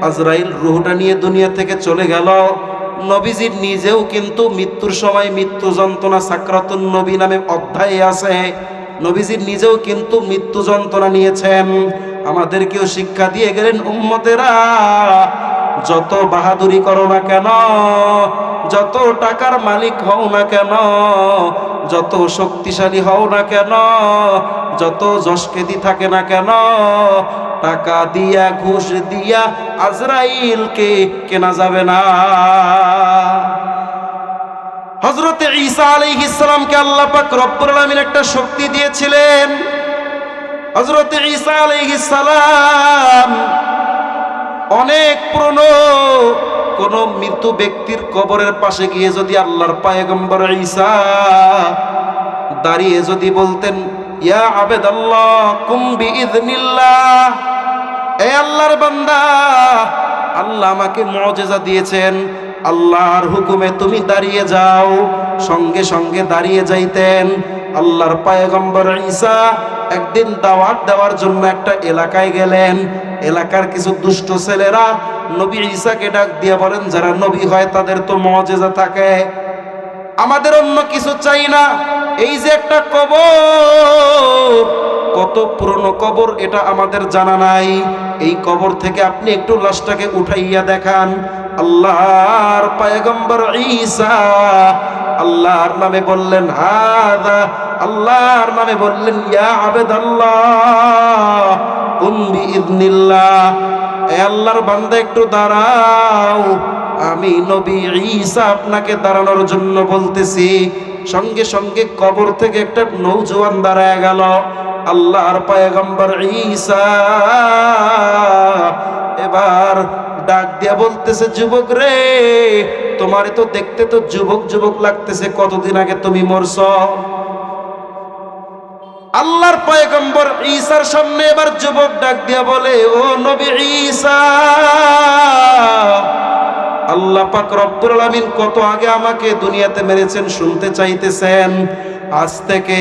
আজরাইল রূহটা নিয়ে দুনিয়া থেকে চলে গেল। নবীজির নিজেও কিন্তু মৃত্যুর সময় মৃত্যু যন্ত্রণা, সাকরাতুন নবী নামে অধ্যায়ে আছে, নবীজির নিজেও কিন্তু মৃত্যু যন্ত্রণা নিয়েছেন। আমাদেরকেও শিক্ষা দিয়ে গেলেন, উম্মতেরা যত বাহাদুরি করো না কেন, যত টাকার মালিক হও না কেন, যত শক্তিশালী হও না কেন, যত যশকেদি থাকে না কেন, টাকা দিয়া ঘুষ দিয়া আজরাইলকে কেনা যাবে না। হযরতে ঈসা আলাইহিস সালামকে আল্লাহ পাক রব্বুল আলামিন একটা শক্তি দিয়েছিলেন। হযরতে ঈসা আলাইহিস সালাম অনেক পুরনো কোন মৃত ব্যক্তির কবরের পাশে গিয়ে যদি আল্লাহর পয়গম্বর ঈসা দাঁড়িয়ে যদি বলতেন, ইয়া আবেদাল্লাহ কুম বিইذনিল্লাহ, এ আল্লাহর বান্দা, আল্লাহ আমাকে মুজিজা দিয়েছেন, আল্লাহর হুকুমে তুমি দাঁড়িয়ে যাও, সঙ্গে সঙ্গে দাঁড়িয়ে যাইতেন। আল্লাহর পয়গম্বর ঈসা একদিন দাওয়াত দেওয়ার জন্য একটা এলাকায় গেলেন। এলাকার কিছু দুষ্ট ছেলেরা নবী ঈসাকে ডাক দিয়ে বলেন, যারা নবী হয় তাদের তো মুজিজা থাকে, আমাদের অন্য কিছু চাই না। এই যে একটা কবর, কত পুরনো কবর এটা আমাদের জানা নাই, এই কবর থেকে আপনি একটু লাশটাকে উঠাইয়া দেখান। আল্লাহর পয়গম্বর ঈসা আল্লাহর নামে বললেন, হাদা, আল্লাহর নামে বললেন, ইয়া আবেদাল্লাহ কুম বিইذনিল্লাহ, এ আল্লাহর বান্দা একটু দাঁড়াও, আমি নবী ঈসা আপনাকে দাঁড়ানোর জন্য বলতেছি। সঙ্গে সঙ্গে কবর থেকে একটা নওজোয়ান দাঁড়ায় গেল। আল্লাহর পয়গম্বর ঈসা এবার ডাক দিয়া বলতেছে, যুবক রে, তোমারে তো দেখতে তো যুবক যুবক লাগতেছে, কতদিন আগে তুমি মরছো? আল্লাহর পয়গম্বর ঈসার সামনে এবার যুবক ডাক দিয়া বলে, ও নবী ঈসা, আল্লাহ পাক রব্বুল আলামিন কত আগে আমাকে দুনিয়াতে মেরেছেন শুনতে চাইতেছেন? আজ থেকে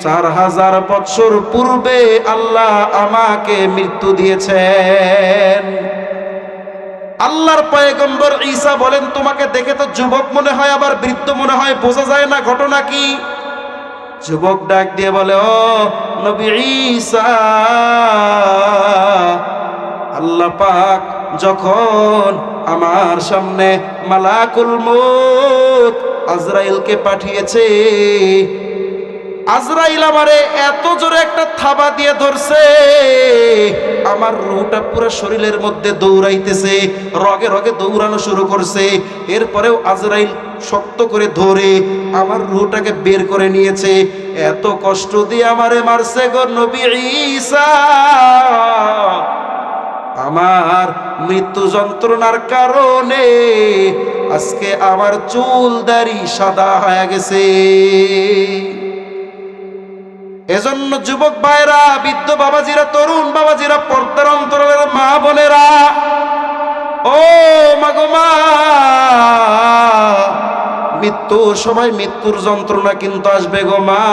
4000 বছর পূর্বে আল্লাহ আমাকে মৃত্যু দিয়েছেন। আল্লাহর পয়গম্বর ঈসা বলেন, তোমাকে দেখে তো যুবক মনে হয় আবার বৃদ্ধ মনে হয়, বোঝা যায় না, ঘটনা কি? যুবক ডাক দিয়ে বলে, ও নবী ঈসা, আল্লাহ পাক যখন আমার সামনে মালাকুল মউত আজরাইলকে পাঠিয়েছে, আজরাইল আমারে এত জোরে একটা থাবা দিয়ে ধরছে, আমার রূহটা পুরো শরীরের মধ্যে দৌড়াইতেছে, রগে রগে দৌড়ানো শুরু করছে। এরপরেও আজরাইল শক্ত করে ধরে আমার রূহটাকে বের করে নিয়েছে। এত কষ্ট দিয়ে আমারে মারছে গো নবী ঈসা। আমার মৃত্যু যন্ত্রণার কারণে আজকে আমার চুল দাড়ি সাদা হয়ে গেছে। এজন্য যুবক ভাইরা, বৃদ্ধ বাবাজিরা, তরুণ বাবাজিরা, পর্দার অন্তরালের মা বোনেরা, ও মাগো মা, মৃত্যুর সময় মৃত্যুর যন্ত্রণা কিন্তু আসবে গো মা।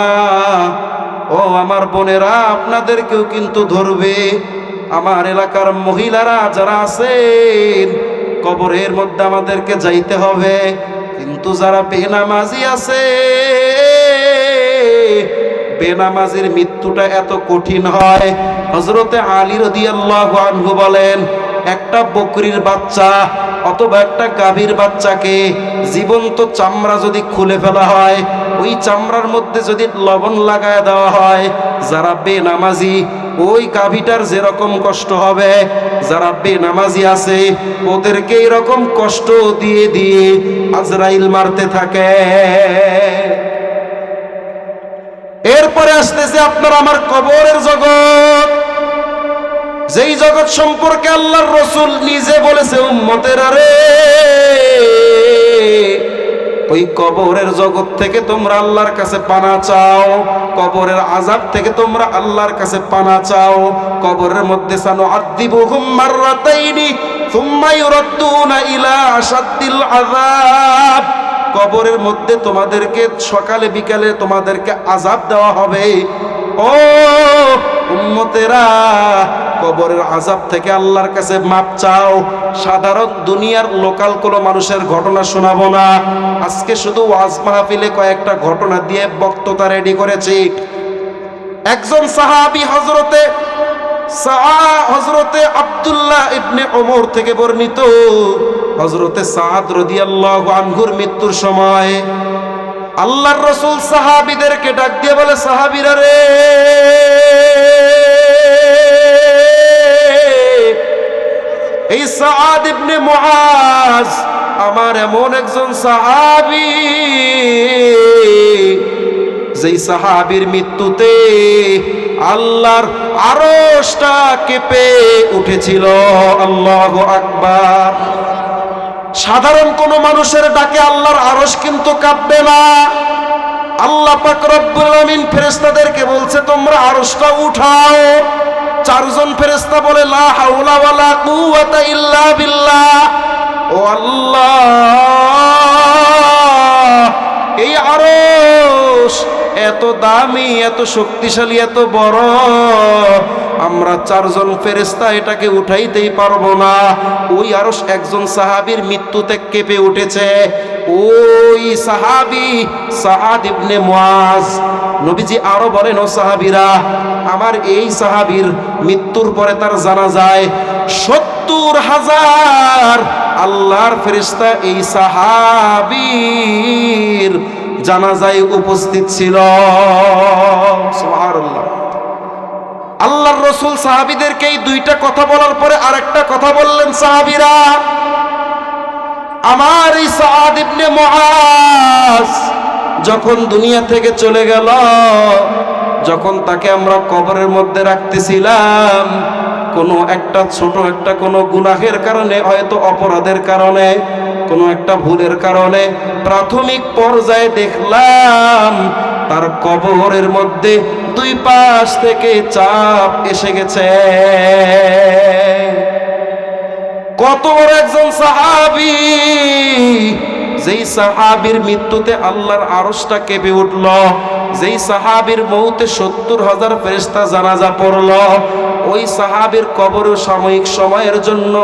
ও আমার বোনেরা, আপনাদেরকেও কিন্তু ধরবে। আমার এলাকার মহিলারা যারা আছেন, কবরের মধ্যে আমাদেরকে যাইতে হবে, কিন্তু যারা বেনামাজি আছে, বেনামাজির মৃত্যুটা এত কঠিন হয়। হযরতে আলী রাদিয়াল্লাহু আনহু বলেন, একটা বকরির বাচ্চা অথবা একটা গাভীর বাচ্চাকে জীবন্ত চামড়া যদি খুলে ফেলা হয়, ওই চামড়ার মধ্যে যদি লবণ লাগায় দেওয়া হয়, যারা বেনামাজি ওই গাভীটার যেরকম কষ্ট হবে, যারা বেনামাজি আছে ওদেরকে এরকম কষ্ট দিয়ে দিয়ে আজরাইল মারতে থাকে। এরপরে আসতেছে আপনার আমার কবরের জগৎ, যেই জগৎ সম্পর্কে আল্লাহর রাসূল নিজে বলেছে, উম্মতেরা রে, ওই কবরের জগৎ থেকে তোমরা আল্লাহর কাছে পানা চাও, কবরের আযাব থেকে তোমরা আল্লাহর কাছে পানা চাও। কবরের মধ্যে সানুআযিবুহুম মাররাতাইনি সুম্মা ইউরাদ্দুনা ইলা আশাদ্দিল আযাব, কবরের মধ্যে তোমাদেরকে সকালে বিকালে তোমাদেরকে আযাব দেওয়া হবে। ও উম্মতেরা, কবরের আযাব থেকে আল্লাহর কাছে মাপ চাও। সাধারণ দুনিয়ার লোকাল কোনো মানুষের ঘটনা শোনাবো না, আজকে শুধু ওয়াজ মাহফিলে কয়েকটা ঘটনা দিয়ে বক্তৃতা রেডি করেছি। একজন সাহাবী হযরতে আব্দুল্লাহ ইবনে ওমর থেকে বর্ণিত, হযরতে সাদ রাদিয়াল্লাহু আনহুর মৃত্যুর সময় আল্লাহর রাসূল সাহাবীদেরকে ডাক দিয়ে বলে, সাহাবীরা রে, এই সাদ ইবনে মুআজ আমার এমন একজন সাহাবী, যেই সাহাবীর মৃত্যুতে আল্লাহর আরশটা কেঁপে উঠেছিল। আল্লাহু আকবার। সাধারণ কোন মানুষের ডাকে আল্লাহর আরশ কিন্তু কাঁপবে না। আল্লাহ পাক রব্বুল আলামিন ফেরেশতাদেরকে বলছে, তোমরা আরশটা উঠাও। চারজন ফেরেশতা বলে, লা হাওলা ওয়ালা কুওয়াতা ইল্লা বিল্লাহ। ও আল্লাহ, এই আরশ এত দামি, এত শক্তিশালী, এত বড়, আমরা চারজন ফেরেশতা এটাকে উঠাইতেই পারবো না। ওই আরশ একজন সাহাবীর মৃত্যুতে কেঁপে উঠেছে। ওই সাহাবী সাদ ইবনে মুআজ। নবীজি আরো বলেন, ও সাহাবীরা, আমার এই সাহাবীর মৃত্যুর পরে তার জানাজায় 70,000 আল্লাহর ফেরেশতা এই সাহাবীর জানাজায় উপস্থিত ছিল। সুবহানাল্লাহ। আল্লাহর রাসূল সাহাবীদেরকে এই দুইটা কথা বলার পরে আরেকটা কথা বললেন, সাহাবীরা, আমার এই সাদ ইবনে মুআজ যখন দুনিয়া থেকে চলে গেল, যখন তাকে আমরা কবরের মধ্যে রাখতেছিলাম, কোনো একটা ছোট একটা কোনো গুনাহের কারণে, হয়তো অপরাধের কারণে, কোনো একটা ভুলের কারণে প্রাথমিক পর্যায়ে দেখলাম তার কবরের মধ্যে দুই পাশ থেকে চাপ এসে গেছে। কত বড় একজন সাহাবী, যেই সাহাবীর মৃত্যুতে আল্লাহর আরশটা কেঁপে উঠল, যেই সাহাবীর মৌতে 70,000 ফেরেশতা জানাজা পড়ল, ওই সাহাবীর কবরে সাময়িক সময়ের জন্য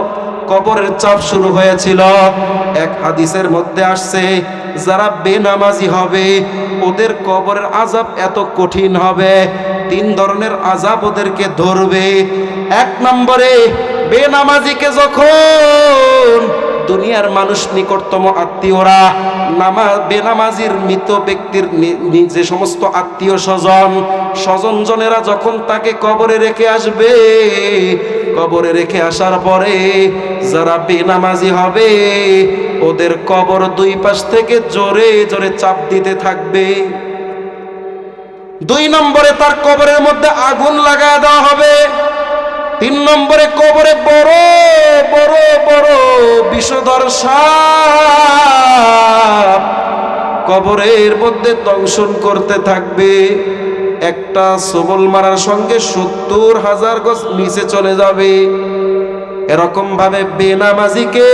কবরের চাপ শুরু হয়েছিল। এক হাদিসের মধ্যে আসছে, যারা বেনামাজি হবে ওদের কবরের আযাব এত কঠিন হবে, 3 ধরনের আযাব ওদেরকে ধরবে। 1 নম্বরে, বেনামাজিকে যখন দুনিয়ার মানুষ নিকটতম আত্মীয়রা বেনামাজির মৃত ব্যক্তির যে সমস্ত আত্মীয় স্বজনেরা যখন তাকে কবরে রেখে আসবে, কবরে রেখে আসার পরে যারা বেনামাজি হবে ওদের কবর 2 পাশ থেকে জোরে জোরে চাপ দিতে থাকবে। 2 নম্বরে, তার কবরের মধ্যে আগুন লাগায় দেওয়া হবে। 3 নম্বরে, কবরে বড় বড় বড় বিষধর সাপ কবরের মধ্যে দংশন করতে থাকবে। একটা সবল মারার সঙ্গে 70,000 গজ নিচে চলে যাবে। এরকম ভাবে বেনামাজিকে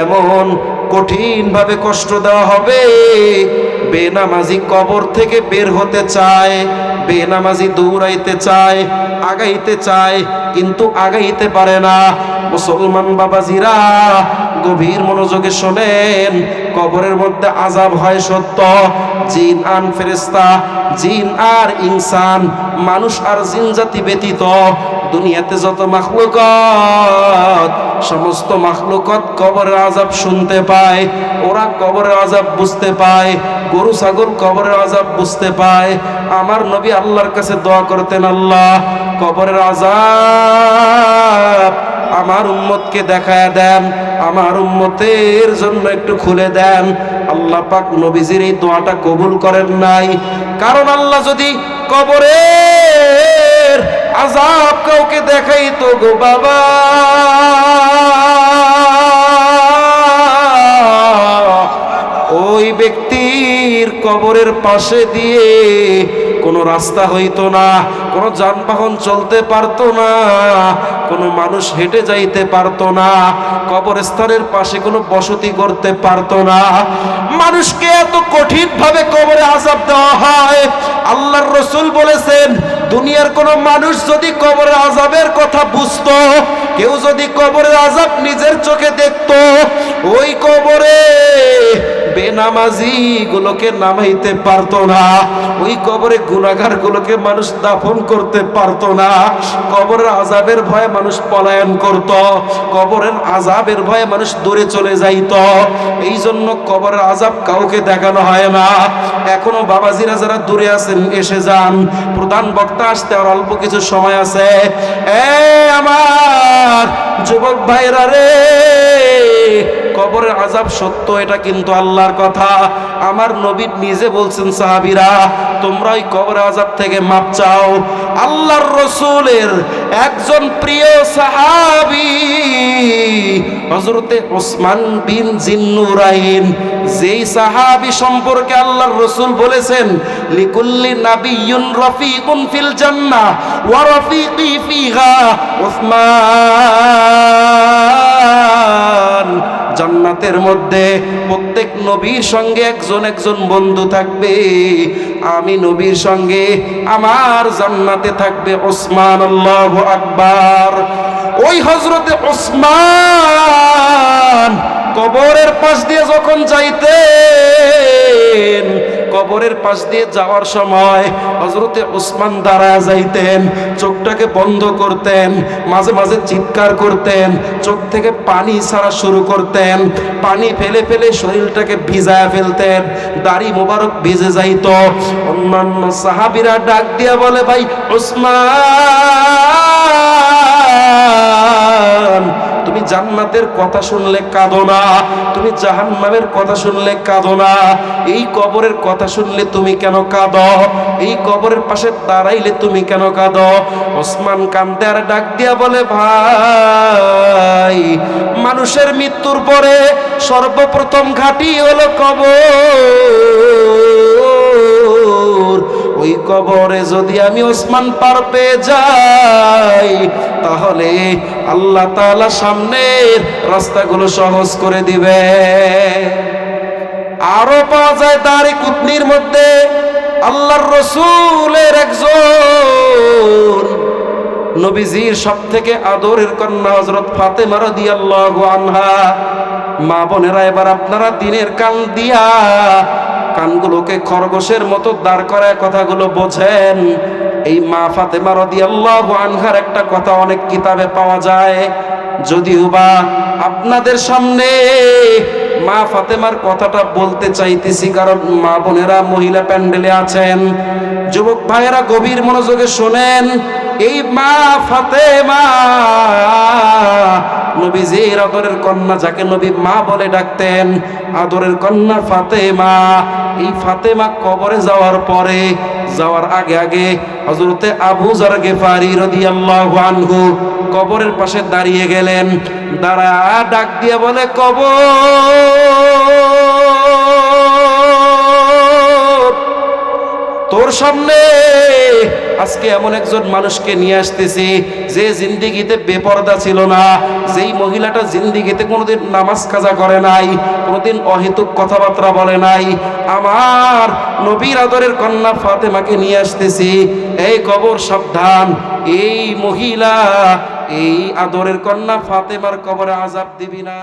এমন কঠিন ভাবে কষ্ট দেওয়া হবে, বেনামাজি কবর থেকে বের হতে চায়, বেনামাজি দৌড়াইতে চায়, আগাইতে চায়, কিন্তু আগাইতে পারে না। মুসলমান বাবাজিরা গভীর মনোযোগে শোনেন, কবরের মধ্যে আযাব হয় সত্য, জিন আর ফেরেশতা, জিন আর ইনসান, মানুষ আর জিন জাতি ব্যতীত দুনিয়াতে যত মাখলুকাত, সমস্ত মাখলুকাত কবরের আযাব শুনতে পায়, ওরা কবরের আযাব বুঝতে পায়, গরু ছাগল কবরের আযাব বুঝতে পায়। আমার নবী আল্লাহর কাছে দোয়া করতেন, আল্লাহ কবরের আযাব আমার উম্মতকে দেখায় দেন, আমার উম্মতের জন্য একটু খুলে দেন। আল্লাহ পাক নবীজির এই দোয়াটা কবুল করেন নাই। কারণ আল্লাহ যদি কবরের আযাব কাউকে দেখাইতো গো বাবা, ওই ব্যক্তির কবরের পাশে দিয়ে কোনো রাস্তা হইতো না, কোনো যানবাহন চলতে পারতো না, কোনো মানুষ হেঁটে যাইতে পারতো না, কবরস্থানের পাশে কোনো বসতি করতে পারতো না। মানুষকে এত কঠিন ভাবে কবরে আযাব দেওয়া হয়। আল্লাহর রাসূল বলেছেন, দুনিয়ার কোনো মানুষ যদি কবরের আযাবের কথা বুঝতো, কেউ যদি কবরের আযাব নিজের চোখে দেখতো, ওই কবরে বেনামাজি গুলোকে নামাইতে পারতো না, ওই কবরে গুনাহগার গুলোকে মানুষ দাফন করতে পারতো না। কবরের আযাবের ভয়ে মানুষ পলায়ন করত, কবরের আযাবের ভয়ে মানুষ দূরে চলে যাইত। এই জন্য কবরের আযাব কাউকে দেখানো হয় না। এখনো বাবাজিরা যারা দূরে আছেন এসে যান, প্রধান বক্তা আসতে আর অল্প কিছু সময় আছে। আমার যুবক ভাইরা রে, কবরের আযাব সত্য, এটা কিন্তু আল্লাহর কথা। আমার নবী নিজে বলছেন, সাহাবীরা তোমরা ওই কবরের আযাব থেকে মাপ চাও। আল্লাহর রাসূলের একজন প্রিয় সাহাবী হযরতে ওসমান বিন জিন্নুরাইন, যেই সাহাবী সম্পর্কে আল্লাহর রাসূল বলেছেন, লিকুল্লি নাবিয়্যুন রাফিকুন ফিল জান্নাহ ওয়া রাফিকি ফিহা ওসমান। জান্নাতের মধ্যে প্রত্যেক নবীর সঙ্গে একজন একজন বন্ধু থাকবে, আমি নবীর সঙ্গে আমার জান্নাতে থাকবে ওসমান। আল্লাহু আকবার। ওই হযরতে ওসমান কবরের পাশ দিয়ে যখন যাইতেন, কবরের পাশ দিয়ে যাওয়ার সময় হযরতে ওসমান দাঁড়ায় যাইতেন, চোখটাকে বন্ধ করতেন, মাঝে মাঝে চিৎকার করতেন, চোখ থেকে পানি ছাড়া শুরু করতেন, পানি ফেলে ফেলে শরীরটাকে ভিজায় ফেলতেন, দাড়ি মোবারক ভিজে যাইত। অন্যান্য সাহাবীরা ডাক দিয়া বলে, ভাই ওসমান, তুমি জান্নাতের কথা শুনলে কাঁদো না, তুমি জাহান্নামের কথা শুনলে কাঁদো না, এই কবরের কথা শুনলে তুমি কেন কাঁদো? এই কবরের পাশে দাঁড়াইলে তুমি কেন কাঁদো? ওসমান কান্দে আর ডাক দিয়া বলে, ভাই মানুষের মৃত্যুর পরে সর্বপ্রথম ঘাঁটি হলো কবর। ওই কবরে যদি আমি ওসমান পার পেয়ে যাই, তাহলে আল্লাহ তাআলা সামনের রাস্তাগুলো সহজ করে দিবে। আরো পাওয়া যায় দারি কুতনির মধ্যে আল্লাহর রসুলের একজন নবীজির সবথেকে আদরের কন্যা হযরত ফাতেমা রাদিয়াল্লাহু আনহা। মা বোনেরা, এবার আপনারা দিনের কান দিয়া কানগুলোকে খরগোশের মতো দাঁড় করায় কথাগুলো বোঝেন। এই মা ফাতেমা রাদিয়াল্লাহু আনহার একটা কথা অনেক কিতাবে পাওয়া যায়, যদিও বা আপনাদের সামনে মা ফাতেমার কথাটা বলতে চাইতেছি, কারণ মা বোনেরা মহিলা প্যান্ডেলে আছেন। যুবক ভাইয়েরা গভীর মনোযোগে শোনেন। এই মা ফাতেমা নবীজির আদরের কন্যা, যাকে নবী মা বলে ডাকতেন, আদরের কন্যা ফাতেমা। এই ফাতেমা কবরে যাওয়ার পরে, যাওয়ার আগে আগে হযরতে আবু যর গিফারি রাদিয়াল্লাহু আনহু কবরের পাশে দাঁড়িয়ে গেলেন। দাঁড়া ডাক দিয়ে বলে, কবর, তোর সামনে আজকে এমন একজন মানুষকে নিয়ে আসতেছি যে জিন্দিগিতে বেপরদা ছিল না, যেই মহিলাটা জিন্দিগিতে কোনোদিন নামাজ কাজা করে নাই, কোনোদিন অহেতুক কথাবার্তা বলে নাই। আমার নবীর আদরের কন্যা ফাতেমাকে নিয়ে আসতেছি। এই কবর সাবধান, এই মহিলা, এই আদরের কন্যা ফাতেমার কবরে আযাব দিবি না।